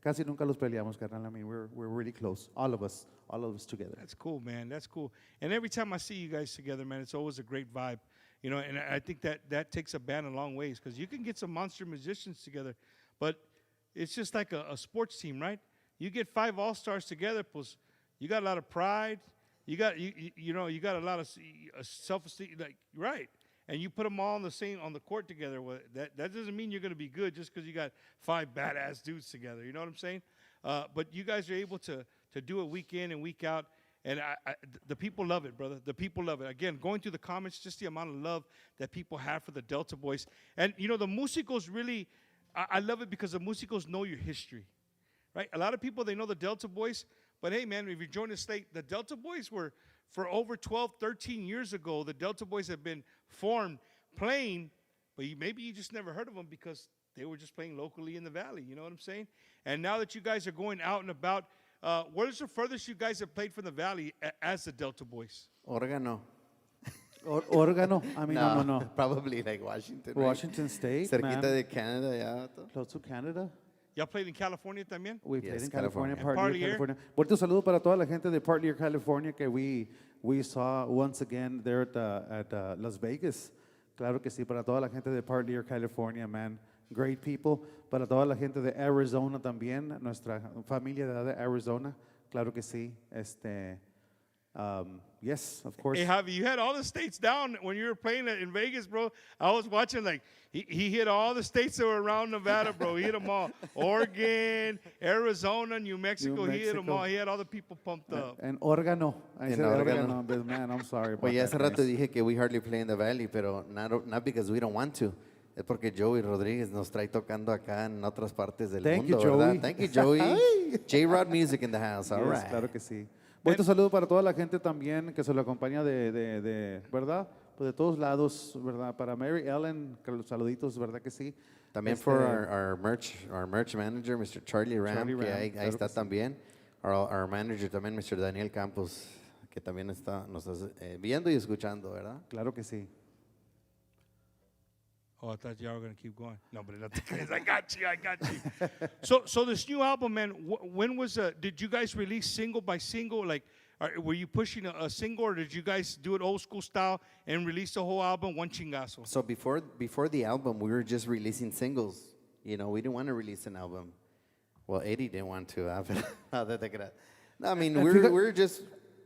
casi nunca los peleamos, carnal. I mean, we're really close, all of us together. That's cool, man. That's cool. And every time I see you guys together, man, it's always a great vibe. You know, and I think that takes a band a long ways, because you can get some monster musicians together, but it's just like a sports team, right? You get 5 all-stars together, plus you got a lot of pride. You got you know, you got a lot of self-esteem, like, right? And you put them all on the court together. Well, that doesn't mean you're going to be good just because you got 5 badass dudes together. You know what I'm saying? But you guys are able to do it week in and week out. And the people love it, brother. The people love it. Again, going through the comments, just the amount of love that people have for the Delta Boys. And, you know, the musicos really, I love it because the musicos know your history, right? A lot of people, they know the Delta Boys. But, hey, man, if you join us late, the Delta Boys were, for over 12, 13 years ago, the Delta Boys have been formed playing, but maybe you just never heard of them because they were just playing locally in the Valley. You know what I'm saying? And now that you guys are going out and about, where's the furthest you guys have played from the Valley as the Delta Boys? Órgano. Órgano? I mean, no. Probably like Washington. Right? Washington State, Cerquita man. de Canada, ya. Close to Canada. Y'all played in California también? We played Yes, in California, California. Partly California. Fuerte saludo para toda la gente de Partly, California, que we saw once again there at Las Vegas. Claro que sí, para toda la gente de Partly, California, man. Great people. Para toda la gente de Arizona también, nuestra familia de Arizona. Claro que sí. Yes, of course. Hey, Javi, you had all the states down when you were playing in Vegas, bro. I was watching, like, he hit all the states that were around Nevada, bro. He hit them all. Oregon, Arizona, New Mexico, he hit them all. He had all the people pumped up. And órgano. I said órgano. but man, I'm sorry about Well, ya that, hace rato guys. dije que we hardly play in the Valley, pero not because we don't want to. Es porque Joey Rodríguez nos trae tocando acá en otras partes del Thank mundo, you, ¿verdad? Joey. Thank you, Joey. J-Rod Music in the house, all Yes, right. claro que sí. Bonito saludo para toda la gente también que se lo acompaña de ¿verdad? Pues de todos lados, ¿verdad? Para Mary Ellen, que los saluditos, ¿verdad que sí? También for our merch manager, Mr. Charlie Ram, Charlie que Ram, ahí claro está que sí. también. Our manager también, Mr. Daniel Campos, que también nos está viendo y escuchando, ¿verdad? Claro que sí. Oh, I thought y'all were going to keep going. No, but not the case. I got you. So this new album, man, when was, did you guys release single by single? Like, were you pushing a single, or did you guys do it old school style and release the whole album, one chingazo? So before the album, we were just releasing singles. You know, we didn't want to release an album. Well, Eddie didn't want to. No, I mean, we're just...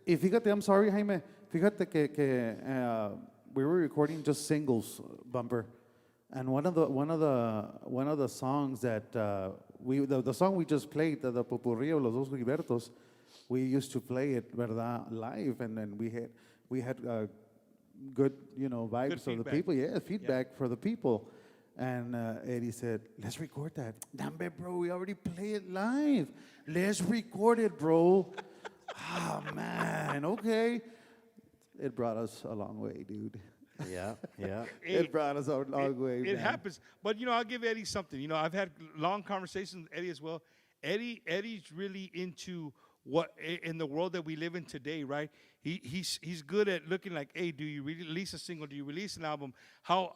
Y fíjate, I'm sorry, Jaime. Fíjate que we were recording just singles, Bumper. And one of the songs that the song we just played, the Popurrí of Los Dos Gilbertos, we used to play it, verdad, live, and then we had good, you know, vibes of the people. Yeah, feedback for the people. And Eddie said, "Let's record that." Damn, bro, we already play it live. Let's record it, bro. Oh man, okay. It brought us a long way, dude. Yeah. It brought us a long way, It man. happens. But, you know, I'll give Eddie something. You know, I've had long conversations with Eddie as well. Eddie's really into what, in the world that we live in today, right? He's good at looking like, hey, do you release a single? Do you release an album? How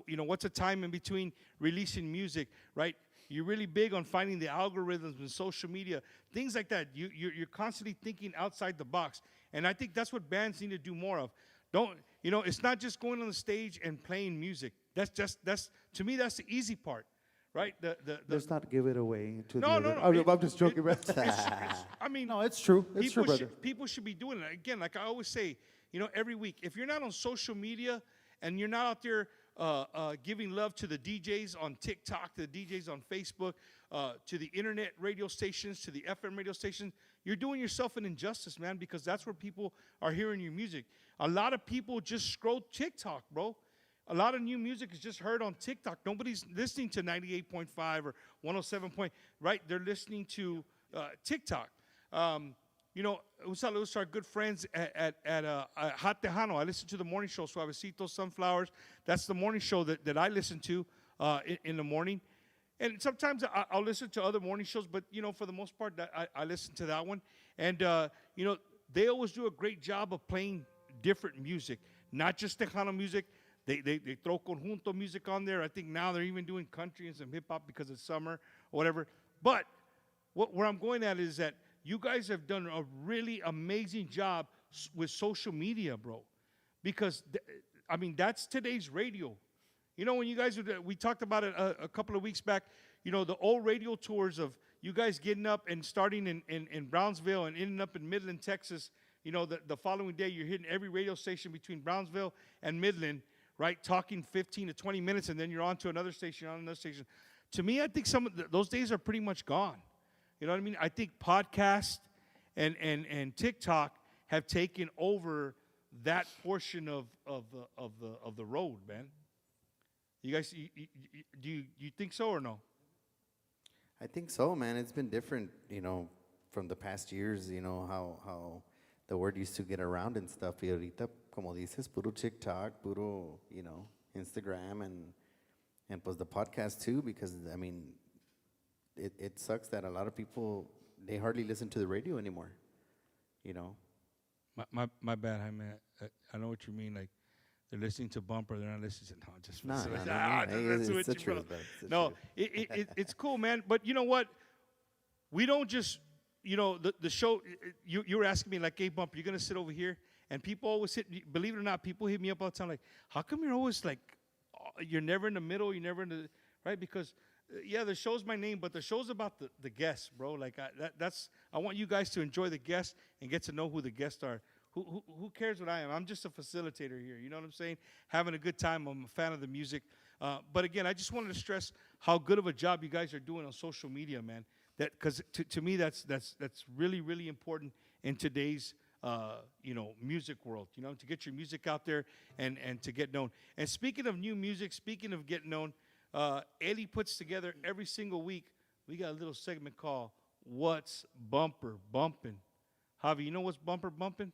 you know, what's the time in between releasing music, right? You're really big on finding the algorithms and social media, things like that. You're constantly thinking outside the box. And I think that's what bands need to do more of. Don't, it's not just going on the stage and playing music. That's to me, that's the easy part, right? Let's not give it away to No, the no, other. no. I'm just joking, bro. I mean, no, it's true. It's true, brother. People should be doing it. Again, like I always say, every week, if you're not on social media and you're not out there giving love to the DJs on TikTok, to the DJs on Facebook, to the internet radio stations, to the FM radio stations, you're doing yourself an injustice, man, because that's where people are hearing your music. A lot of people just scroll TikTok, bro. A lot of new music is just heard on TikTok. Nobody's listening to 98.5 or 107 right? They're listening to TikTok. Un saludo to our good friends at Hot Tejano. I listen to the morning show, Suavecito Sunflowers. That's the morning show that I listen to in the morning. And sometimes I'll listen to other morning shows, but, for the most part, I listen to that one. And, they always do a great job of playing different music, not just Tejano music. They throw conjunto music on there. I think now they're even doing country and some hip-hop because it's summer or whatever. But where I'm going at is that you guys have done a really amazing job with social media, bro. Because, that's today's radio. When you guys, we talked about it a couple of weeks back, the old radio tours of you guys getting up and starting in Brownsville and ending up in Midland, Texas. The following day you're hitting every radio station between Brownsville and Midland, right? Talking 15 to 20 minutes, and then you're on to another station, on another station. To me, I think some of those days are pretty much gone. You know what I mean? I think podcast and TikTok have taken over that portion of the road, man. You guys, do you think so or no? I think so, man. It's been different, from the past years, how the word used to get around and stuff. Y ahorita, como dices, puro TikTok, puro, Instagram and pues the podcast too, because, it sucks that a lot of people, they hardly listen to the radio anymore, My bad, I know what you mean. Like, they're listening to Bumper, they're not listening to, No, it's the truth, bro. No, it's cool, man. But you know what? We don't just, the show, you were asking me, like, hey, Bumper, you're going to sit over here? And people always believe it or not, people hit me up all the time, like, how come you're always, like, you're never in the middle, you're never in the, right? Because, the show's my name, but the show's about the guests, bro. Like, I want you guys to enjoy the guests and get to know who the guests are. Who cares what I am? I'm just a facilitator here. You know what I'm saying? Having a good time. I'm a fan of the music. But again, I just wanted to stress how good of a job you guys are doing on social media, man. That because to me that's really, really important in today's music world. To get your music out there and to get known. And speaking of new music, speaking of getting known, Eddie puts together every single week. We got a little segment called "What's Bumper Bumpin'." Javi, you know what's Bumper Bumpin'?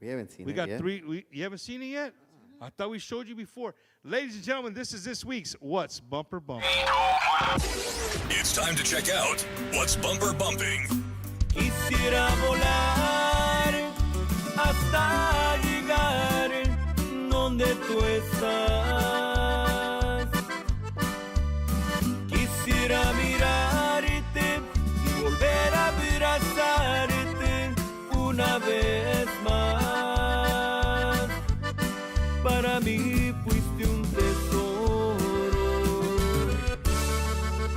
We haven't seen it yet. We got yet. three. You haven't seen it yet? I thought we showed you before. Ladies and gentlemen, this is this week's What's Bumper Bumping. It's time to check out What's Bumper Bumping. Quisiera volar hasta llegar donde tú estás. Quisiera mirarte y volver a abrazarte una vez más. Para mí fuiste un tesoro.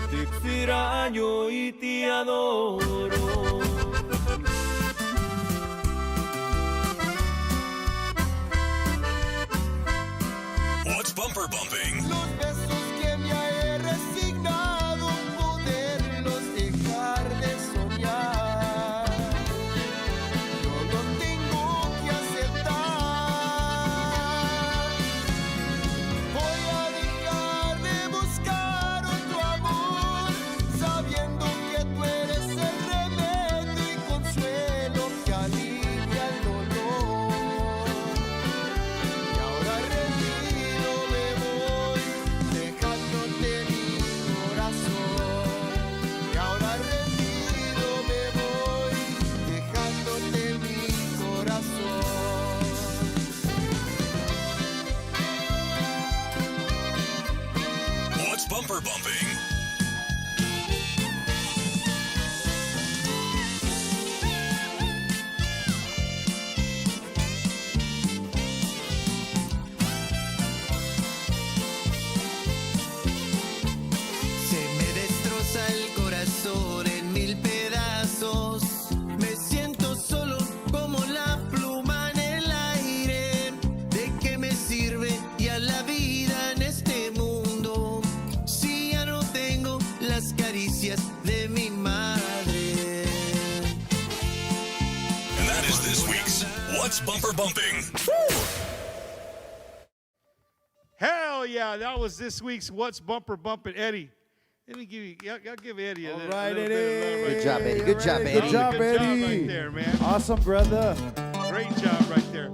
Te extraño y te adoro. What's Bumper Bumping? Los besos que me he resignado poderlos dejar de soñar. Yo lo tengo que aceptar. Voy a dejar de buscar otro amor, sabiendo que tú eres el remedio y consuelo que alivia el dolor. Y ahora rendido me voy, dejándote mi corazón. Y ahora rendido me voy, dejándote mi corazón. What's Bumper Bumping? caricias de mi madre. And that is this week's What's Bumper Bumping. Hell yeah, that was this week's What's Bumper Bumping. Eddie, let me give you, y'all give Eddie a little bit of love. Good job, Eddie. Good job, Eddie. Good job, Good job Eddie. right there, man. Awesome, brother. Great job right there.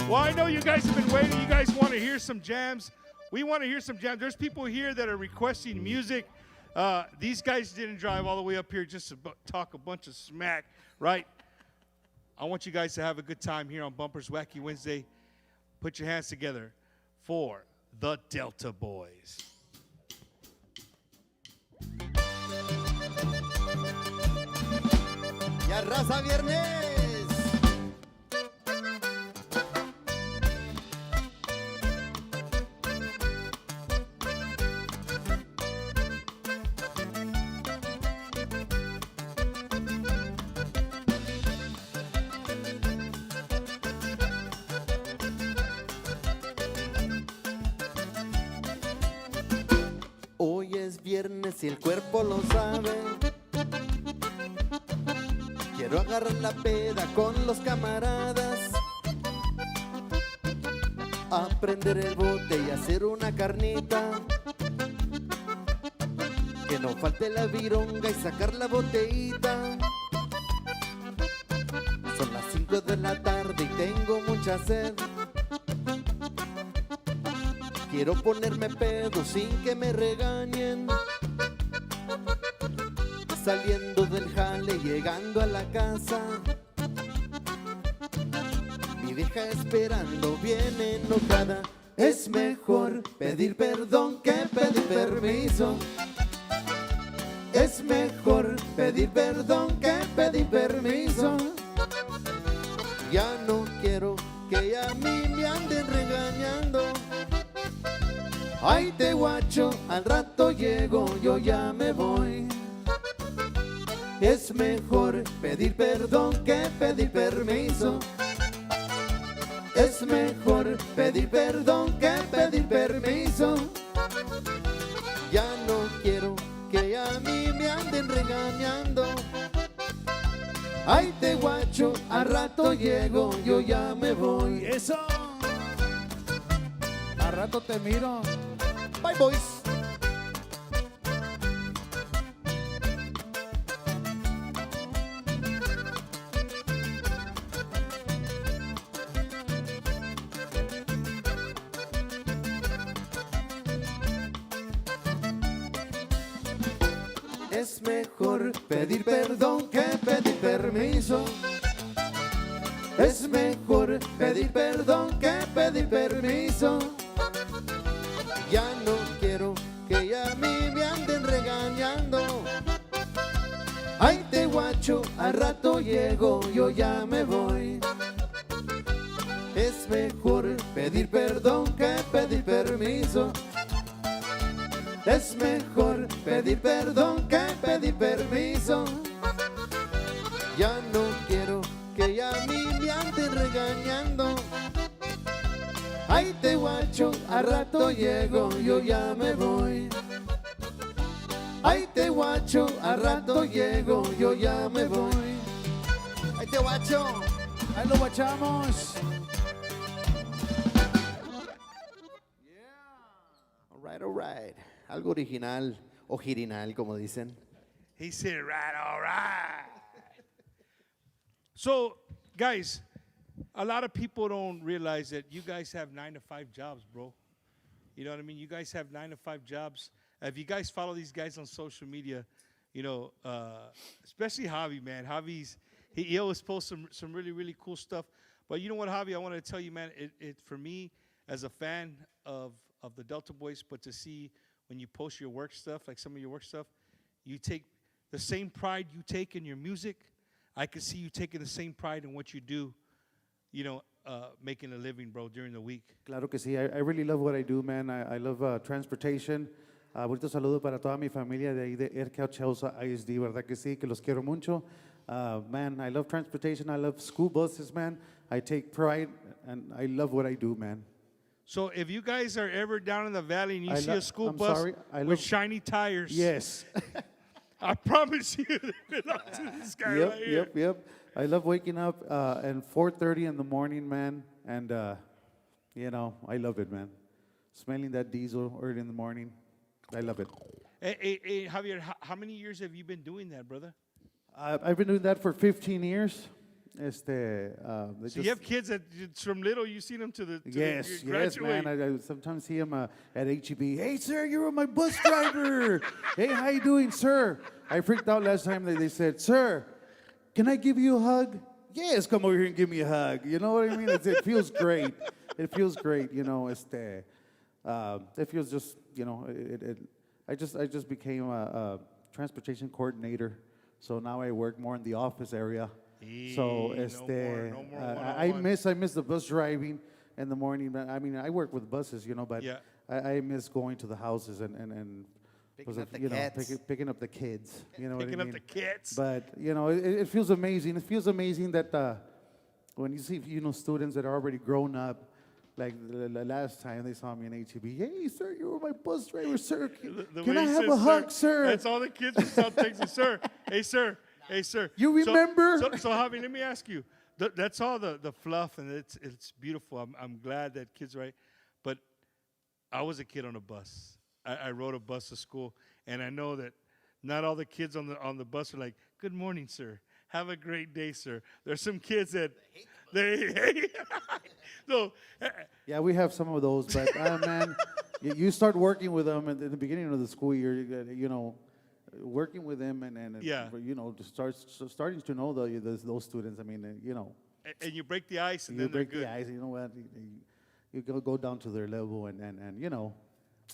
Well, I know you guys have been waiting. You guys want to hear some jams. We want to hear some jams. There's people here that are requesting music. These guys didn't drive all the way up here just to talk a bunch of smack, right? I want you guys to have a good time here on Bumpers Wacky Wednesday. Put your hands together for the Delta Boys. Ya raza viernes. Hoy es viernes y el cuerpo lo sabe. Quiero agarrar la peda con los camaradas, a prender el bote y hacer una carnita. Que no falte la vironga y sacar la botellita. Son las 5 de la tarde y tengo mucha sed. Quiero ponerme pedo sin que me regañen. Saliendo del jale, llegando a la casa. Mi vieja esperando, viene enojada. Es mejor pedir perdón que pedir permiso. Es mejor pedir perdón que pedir permiso. Ya no quiero que a mí me anden regañando. Ay, te guacho, al rato llego, yo ya me voy. Es mejor pedir perdón que pedir permiso. Es mejor pedir perdón que pedir permiso. Ya no quiero que a mí me anden regañando. Ay, te guacho, al rato llego, yo ya me voy. Eso. Al rato te miro. Bye, boys. Es mejor pedir perdón que pedir permiso. Es mejor pedir perdón que pedir permiso. Ya no quiero que a mí me anden regañando. Ay, te guacho, al rato llego, yo ya me voy. Es mejor pedir perdón que pedir permiso. Es mejor pedir perdón que pedir permiso. Ya no quiero que a mí me anden regañando. Ay, te guacho, al rato llego, yo ya me voy. Ay, te guacho, al rato llego, yo ya me voy. Ay, te guacho, ahí lo guachamos. All right. Algo original o girinal, como dicen. He said, right, all right. So, guys, a lot of people don't realize that you guys have 9-to-5 jobs, bro. You know what I mean? You guys have 9-to-5 jobs. If you guys follow these guys on social media, you know, especially Javi, man. He always posts some really, really cool stuff. But you know what, Javi? I want to tell you, man, it for me, as a fan of the Delta Boys, but to see when you post your work stuff, like some of your work stuff, you take the same pride you take in your music. I can see you taking the same pride in what you do, you know, making a living, bro, during the week. Claro que sí. I really love what I do, man. I love transportation. Bonito saludo para toda mi familia de ahí de Erkel Chelsea ISD, ¿verdad que sí? Que los quiero mucho. Man, I love transportation. I love school buses, man. I take pride, and I love what I do, man. So if you guys are ever down in the valley and you see a school bus sorry, with shiny tires. Yes. I promise you, they belong to this guy right here. Yep. I love waking up at 4:30 in the morning, man, and I love it, man. Smelling that diesel early in the morning, I love it. Hey, Javier, how many years have you been doing that, brother? I've been doing that for 15 years. So you have kids that from little you see them to the Yes, graduate. man. I sometimes see him at HEB. Hey, sir, you're my bus driver. Hey, how you doing, sir? I freaked out last time that they said, sir, can I give you a hug? Yes, come over here and give me a hug. You know what I mean? It feels great. It feels great, it feels just, I just became a transportation coordinator. So now I work more in the office area. So no more I miss the bus driving in the morning. But I mean, I work with buses, but yeah. I miss going to the houses and Picking up the kids. picking up the kids. You know Picking what I up mean? the kids. But it feels amazing. It feels amazing that when you see students that are already grown up. Like the last time they saw me in HEB, hey, sir, you were my bus driver, sir. Can I have a hug, sir? That's all the kids in South Texas, sir. Hey, sir. Hey, sir. You remember? So Javi, let me ask you. That's all the fluff, and it's beautiful. I'm glad that kids right. But I was a kid on a bus. I rode a bus to school, and I know that not all the kids on the bus are like, "Good morning, sir. Have a great day, sir." There's some kids that they hate. So yeah, we have some of those, but man, you start working with them at the beginning of the school year. Working with them and yeah. starting to know those students. I mean, And you break the ice, and you then they're break good. the ice. You know what? You go down to their level, and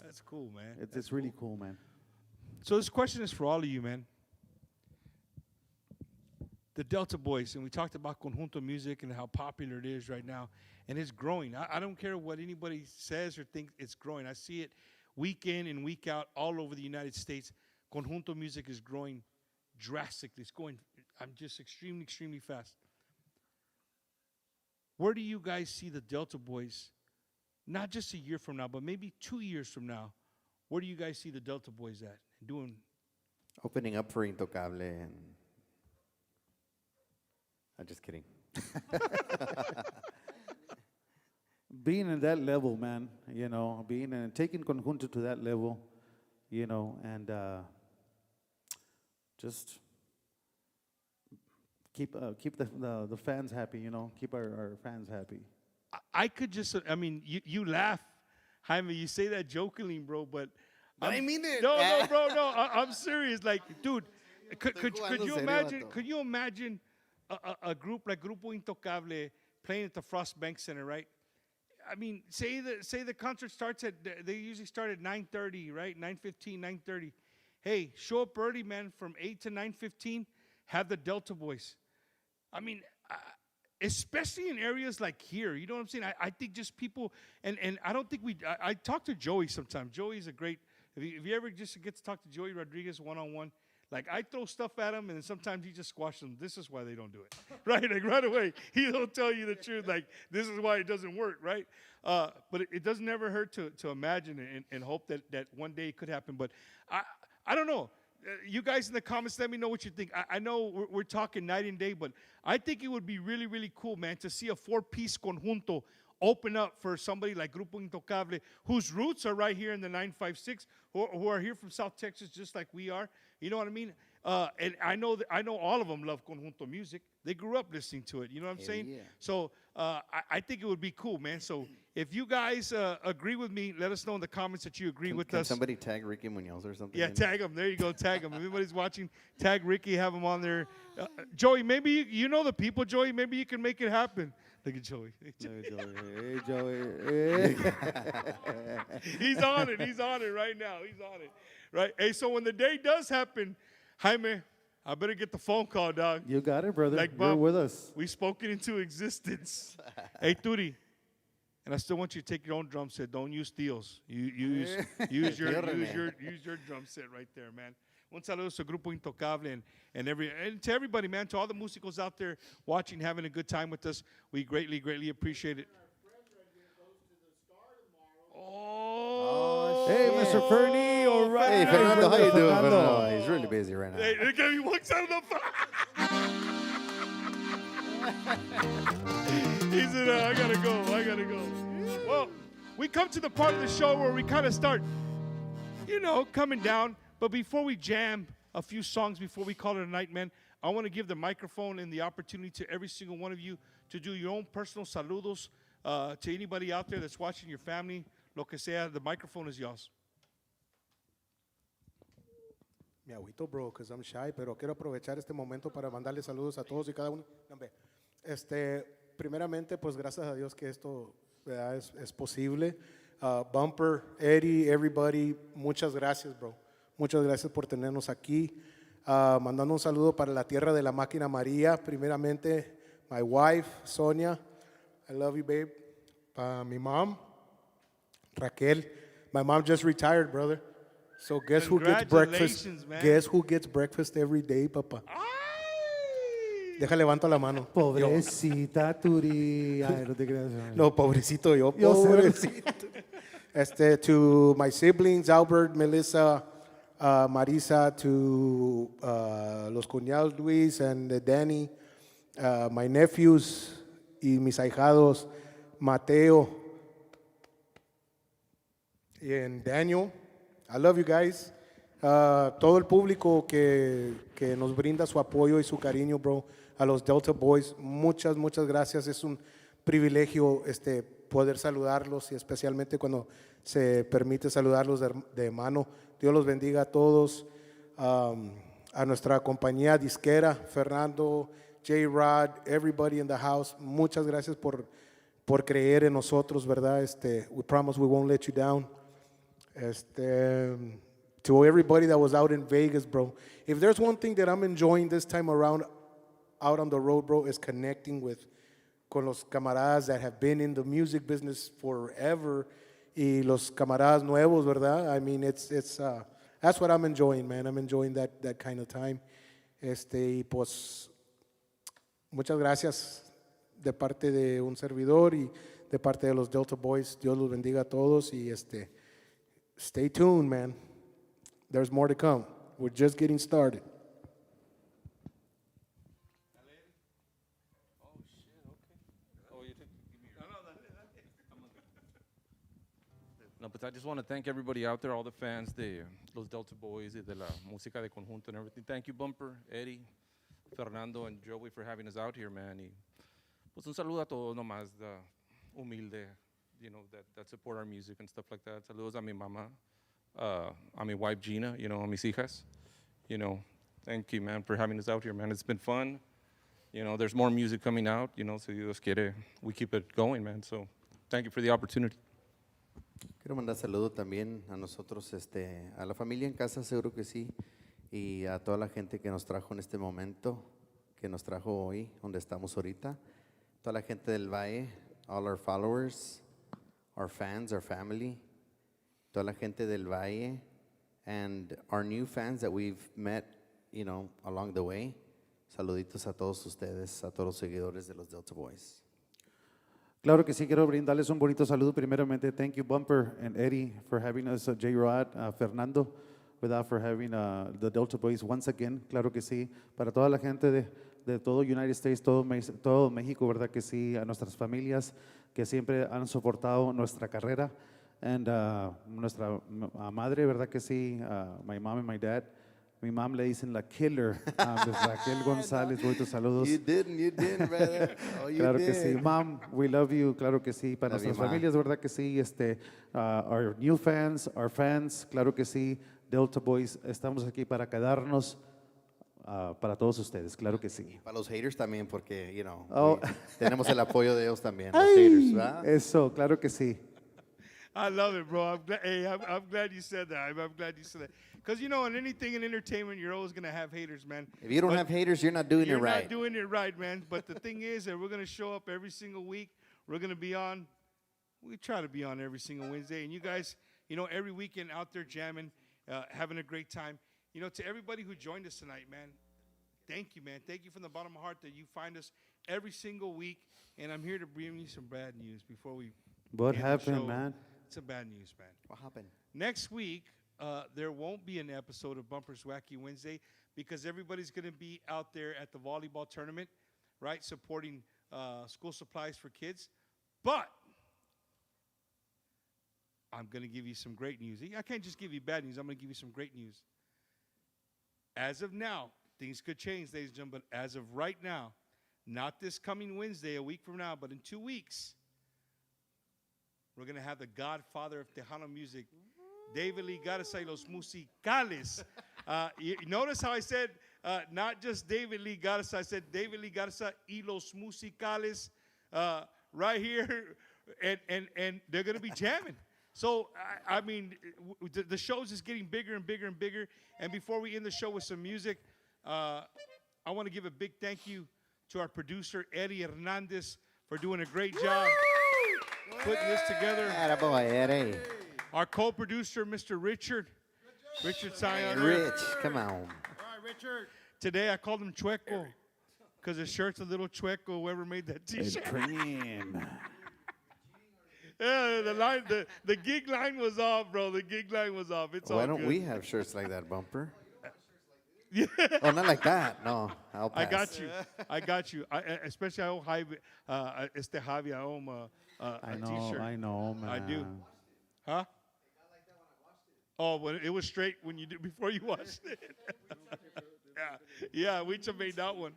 That's cool, man. It's really cool, man. So this question is for all of you, man. The Delta Boys, and we talked about conjunto music and how popular it is right now, and it's growing. I don't care what anybody says or thinks, it's growing. I see it week in and week out all over the United States. Conjunto music is growing drastically. It's going, I'm just extremely, extremely fast. Where do you guys see the Delta Boys, not just a year from now, but maybe 2 years from now? Where do you guys see the Delta Boys at? Doing? Opening up for Intocable and... I'm just kidding. Being in that level, man, being and taking conjunto to that level, and just keep the fans happy, keep our fans happy. I could just, you laugh, Jaime, you say that jokingly, bro, but I mean it. No, bro, no, I'm serious. Like, dude, could you imagine a group like Grupo Intocable playing at the Frost Bank Center, right? I mean, say the concert starts they usually start at 9:30, right? 9:15, 9:30. Hey, show up early, man, from 8 to 9:15, have the Delta Boys. I mean, especially in areas like here, you know what I'm saying? I think just people, and I don't think I talk to Joey sometimes. Joey's a great, if you ever just get to talk to Joey Rodriguez one-on-one, like, I throw stuff at him, and sometimes he just squashes them. This is why they don't do it, right? Like, right away, he'll tell you the truth. Like, this is why it doesn't work, right? But it doesn't never hurt to imagine it and hope that one day it could happen. But I don't know. You guys in the comments, let me know what you think. I know we're talking night and day, but I think it would be really, really cool, man, to see a 4-piece conjunto open up for somebody like Grupo Intocable, whose roots are right here in the 956, who are here from South Texas just like we are. You know what I mean? And I know all of them love conjunto music. They grew up listening to it. You know what I'm saying? Yeah. So I think it would be cool, man. So if you guys agree with me, let us know in the comments that you agree with Can us. somebody tag Ricky Munoz or something? Yeah, tag him. There you go. Tag him. If anybody's watching, tag Ricky. Have him on there. Joey, maybe you know the people, Joey. Maybe you can make it happen. Look at Joey. Hey, Joey. He's on it. He's on it right now. He's on it. Right? Hey, so when the day does happen, Jaime, I better get the phone call, dog. You got it, brother. Like, You're Bob, with us. We spoke it into existence. Hey, Turi. And I still want you to take your own drum set. Don't use Theo's. Use your drum set right there, man. Un saludo to Grupo Intocable and to everybody, man, to all the músicos out there watching, having a good time with us. We greatly, greatly appreciate it. Hey, Mr. Fernie, all right. Hey, Fernando, how you doing, Fernando. Fernando? He's really busy right now. Hey, look at me, walks out of the He said, I gotta go. Well, we come to the part of the show where we kind of start, coming down. But before we jam a few songs, before we call it a night, man, I want to give the microphone and the opportunity to every single one of you to do your own personal saludos to anybody out there that's watching, your family, lo que sea. The microphone is yours. Me agüito, bro, because I'm shy, pero quiero aprovechar este momento para mandarle saludos a todos y cada uno. Primeramente, pues gracias a Dios que esto, ¿verdad?, es posible. Bumper, Eddie, everybody, muchas gracias, bro. Muchas gracias por tenernos aquí. Mandando un saludo para la tierra de la máquina María. Primeramente, my wife, Sonia. I love you, babe. Para mi mom, Raquel. My mom just retired, brother. So guess who gets breakfast? Man. Guess who gets breakfast every day, papá? Deja, levanto la mano. Pobrecita Turi. Ay, no te creas. No, pobrecito yo. Yo sé. Pobrecito. To my siblings, Albert, Melissa, Marisa, to los cuñados Luis and Danny, my nephews y mis ahijados, Mateo and Daniel. I love you guys. Todo el público que nos brinda su apoyo y su cariño, bro. A los Delta Boys, muchas gracias. Es un privilegio poder saludarlos y especialmente cuando se permite saludarlos de mano. Dios los bendiga a todos. A nuestra compañía disquera, Fernando, J-Rod, everybody in the house, muchas gracias por creer en nosotros, ¿verdad? We promise we won't let you down. To everybody that was out in Vegas, bro. If there's one thing that I'm enjoying this time around out on the road, bro, is connecting con los camaradas that have been in the music business forever y los camaradas nuevos, ¿verdad? I mean, that's what I'm enjoying, man. I'm enjoying that kind of time. Y pues, muchas gracias de parte de un servidor y de parte de los Delta Boys. Dios los bendiga a todos y stay tuned, man. There's more to come. We're just getting started. No, but I just want to thank everybody out there, all the fans de los Delta Boys y de la música de conjunto and everything. Thank you, Bumper, Eddie, Fernando, and Joey for having us out here, man. Y pues un saludo a todos nomás, humilde, that support our music and stuff like that. Saludos a mi mamá, a mi wife Gina, a mis hijas. Thank you, man, for having us out here, man. It's been fun. There's more music coming out, so Dios quiere, we keep it going, man. So thank you for the opportunity. Quiero mandar saludo también a nosotros, a la familia en casa, seguro que sí, y a toda la gente que nos trajo en este momento, que nos trajo hoy, donde estamos ahorita, toda la gente del Valle, all our followers, our fans, our family, toda la gente del Valle, and our new fans that we've met, along the way. Saluditos a todos ustedes, a todos los seguidores de los Delta Boys. Claro que sí, quiero brindarles un bonito saludo. Primeramente, thank you, Bumper and Eddie, for having us, J-Rod, Fernando, for having the Delta Boys once again. Claro que sí, para toda la gente de todo United States, todo México, ¿verdad que sí? A nuestras familias que siempre han soportado nuestra carrera. And nuestra madre, ¿verdad que sí? My mom and my dad. Mi mom le dicen la killer, Raquel González, muchos saludos. You didn't, brother. Oh, you claro did. que sí, mom, we love you, claro que sí, para Love nuestras you, Ma. familias, ¿verdad que sí? Our new fans, our fans, claro que sí, Delta Boys, estamos aquí para quedarnos para todos ustedes, claro que sí. Para los haters también, porque, Oh. tenemos el apoyo de ellos también, los haters, ¿verdad? Eso, claro que sí. I love it, bro. I'm glad you said that. I'm glad you said that. Because, in anything in entertainment, you're always going to have haters, man. If you don't have haters, you're not doing it right. You're not doing it right, man. But the thing is that we're going to show up every single week. We're going to be on. We try to be on every single Wednesday. And you guys, every weekend out there jamming, having a great time. To everybody who joined us tonight, man, thank you, man. Thank you from the bottom of my heart that you find us every single week. And I'm here to bring you some bad news before we What end the happened, show. man? It's a bad news, man. What happened? Next week, there won't be an episode of Bumpers Wacky Wednesday because everybody's going to be out there at the volleyball tournament, right, supporting school supplies for kids. But I'm going to give you some great news. I can't just give you bad news. I'm going to give you some great news. As of now, things could change, ladies and gentlemen, but as of right now, not this coming Wednesday, a week from now, but in 2 weeks, we're going to have the godfather of Tejano music, David Lee Garza y los Musicales. You notice how I said not just David Lee Garza, I said David Lee Garza y los Musicales right here, and they're going to be jamming. So, I mean, the show's just getting bigger and bigger and bigger. And before we end the show with some music, I want to give a big thank you to our producer, Eddie Hernandez, for doing a great job putting this together. Attaboy, Eddie. Our co-producer, Mr. Richard Sion. Rich, come on. All right, Richard. Today I called him Chueco because his shirt's a little Chueco, whoever made that T-shirt. Yeah, the gig line was off, bro. The gig line was off. It's all Why don't good. we have shirts like that, Bumper? Yeah. Oh, not like that. No, I'll pass. I got you. Especially I owe Javi, I owe him a T-shirt. I know, man. I do. Huh? Oh, well, it was straight when you did before you watched it. Yeah, we just made that one.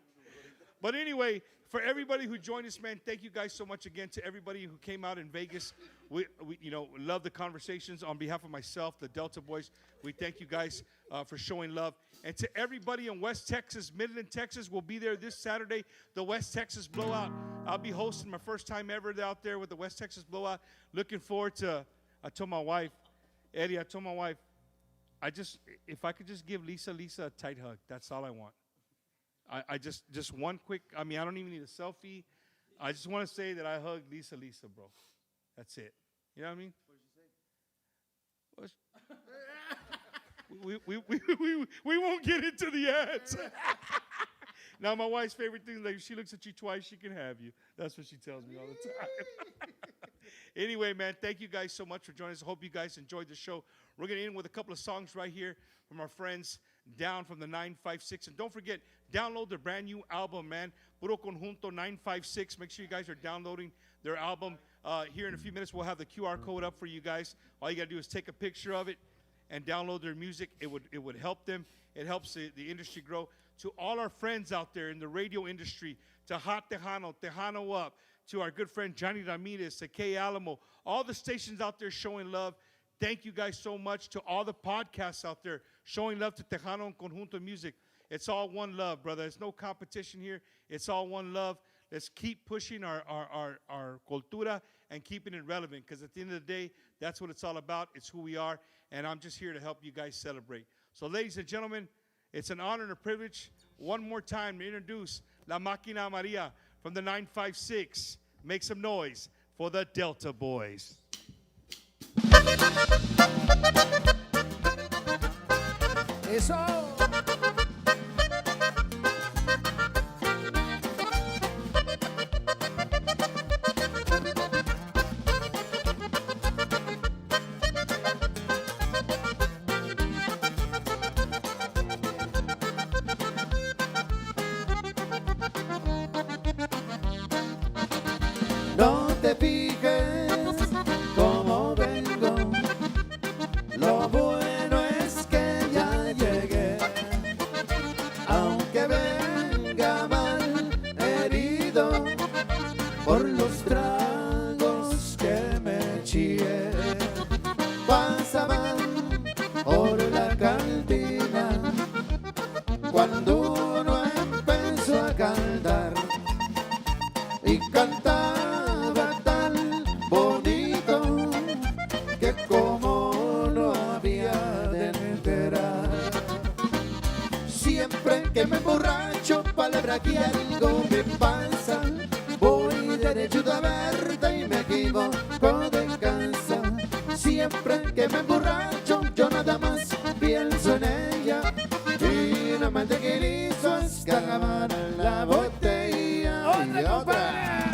But anyway, for everybody who joined us, man, thank you guys so much again. To everybody who came out in Vegas, we love the conversations. On behalf of myself, the Delta Boys, we thank you guys for showing love. And to everybody in West Texas, Midland, Texas, we'll be there this Saturday, the West Texas Blowout. I'll be hosting my first time ever out there with the West Texas Blowout. Looking forward to. I told my wife, Eddie, if I could just give Lisa a tight hug, that's all I want. I just one quick, I don't even need a selfie. I just want to say that I hugged Lisa, bro. That's it. You know what I mean? We won't get into the ads. Now, my wife's favorite thing, like, if she looks at you twice, she can have you. That's what she tells me all the time. Anyway, man, thank you guys so much for joining us. I hope you guys enjoyed the show. We're going to end with a couple of songs right here from our friends down from the 956. And don't forget, download their brand new album, man. Puro Conjunto 956. Make sure you guys are downloading their album. Here in a few minutes, we'll have the QR code up for you guys. All you got to do is take a picture of it and download their music. It would help them. It helps the industry grow. To all our friends out there in the radio industry, to Hot Tejano, Tejano Up, to our good friend Johnny Ramirez, to K Alamo, all the stations out there showing love. Thank you guys so much. To all the podcasts out there showing love to Tejano and Conjunto Music. It's all one love, brother. There's no competition here. It's all one love. Let's keep pushing our cultura and keeping it relevant, because at the end of the day, that's what it's all about. It's who we are, and I'm just here to help you guys celebrate. So, ladies and gentlemen, it's an honor and a privilege one more time to introduce La Máquina Maria from the 956. Make some noise for the Delta Boys. Eso. No te fijes cómo vengo, lo bueno es que ya llegué, aunque venga mal herido por los tragos que me eché. Pasaban por la cantina cuando uno empezó a cantar y cantaba tan bonito que como no había de enterar. Siempre que me emborracho, palabra que algo me pasa, voy derecho a verte y me equivoco de casa. Siempre que me emborracho, yo nada más pienso en ella y no me tranquilizo hasta acabar la botella. Y otra.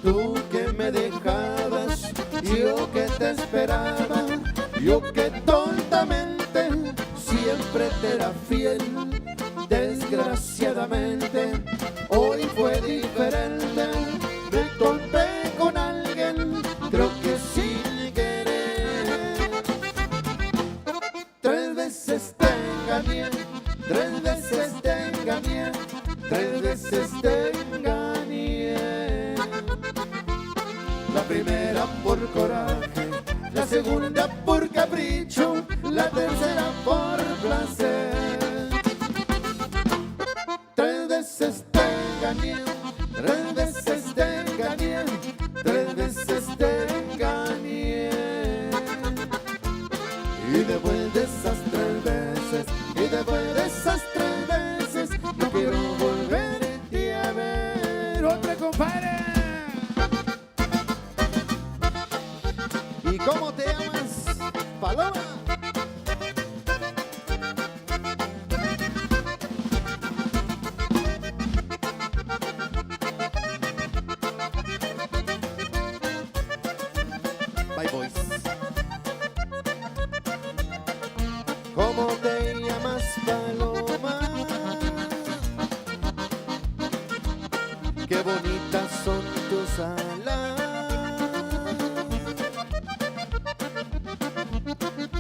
Tú que me dejabas, yo que te esperaba, yo que tontamente siempre te era fiel. Desgraciadamente, hoy fue diferente. Me topé con alguien, creo que sin querer. 3 veces te engañé, 3 veces te engañé, 3 veces te engañé. La primera por coraje, la segunda por capricho, la tercera por placer. 3 veces te engañé, 3 veces te engañé, 3 veces te engañé. Y después de esas 3 veces, y después de esas 3 veces, no quiero volver a ver otra, compadre. ¿Y cómo te llamas, Paloma? Bye, Boyz. ¿Cómo te llamas, Paloma? Qué bonitas son tus alas.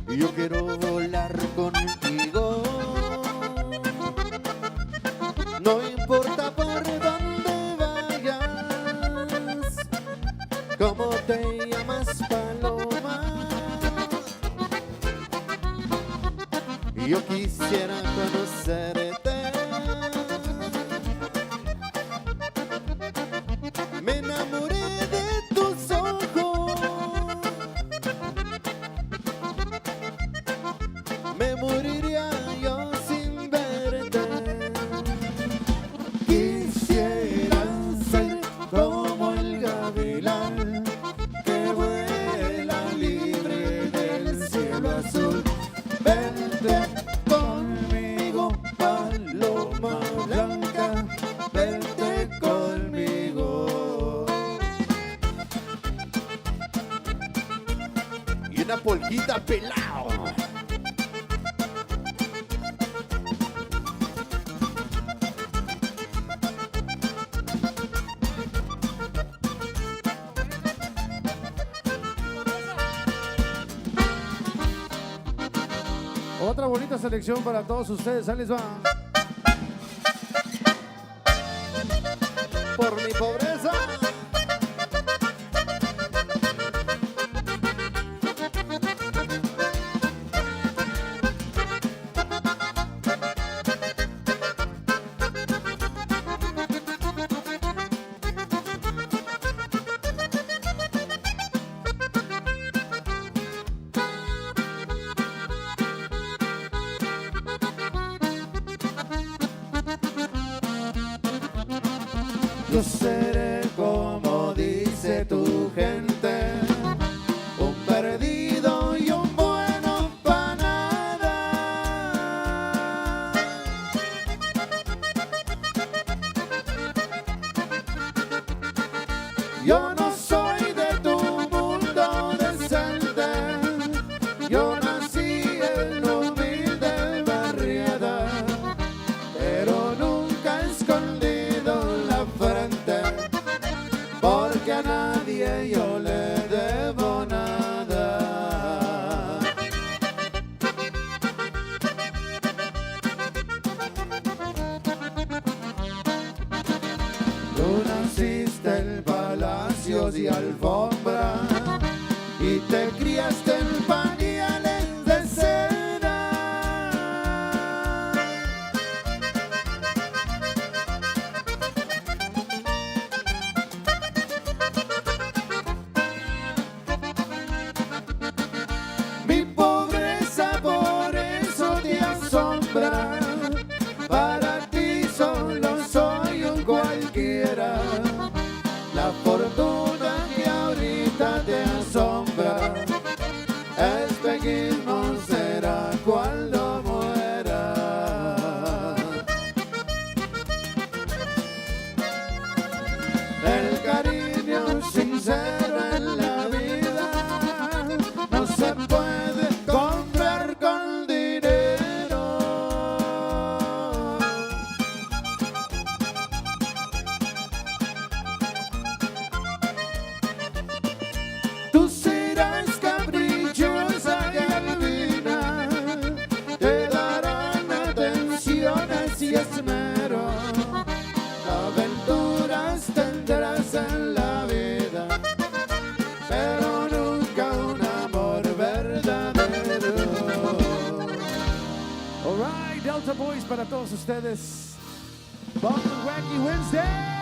Yo quiero volar contigo. No importa por dónde vayas. ¿Cómo te llamas, Paloma? Yo quisiera conocerte. Me enamoré de tus ojos. Me moriría yo sin verte. Quisiera ser como el gavilán que vuela libre del cielo azul. Vente conmigo, paloma blanca, vente conmigo. Y una polquita pelao. Otra bonita selección para todos ustedes. Ahí les va. Por mi pobreza. Yo seré como dice tu gente, un perdido y un bueno para nada. Yo no soy de tu mundo decente. Yo nací en humilde barriada, pero nunca he escondido la frente, porque a nadie yo le debo nada. Tú naciste en palacios y alfombra y te criaste en pañales de seda. Mi pobreza por eso te asombra. Para ti solo soy un cualquiera. La fortuna que ahorita te asombra Boyz para todos ustedes. Bumper Wacky Wednesday.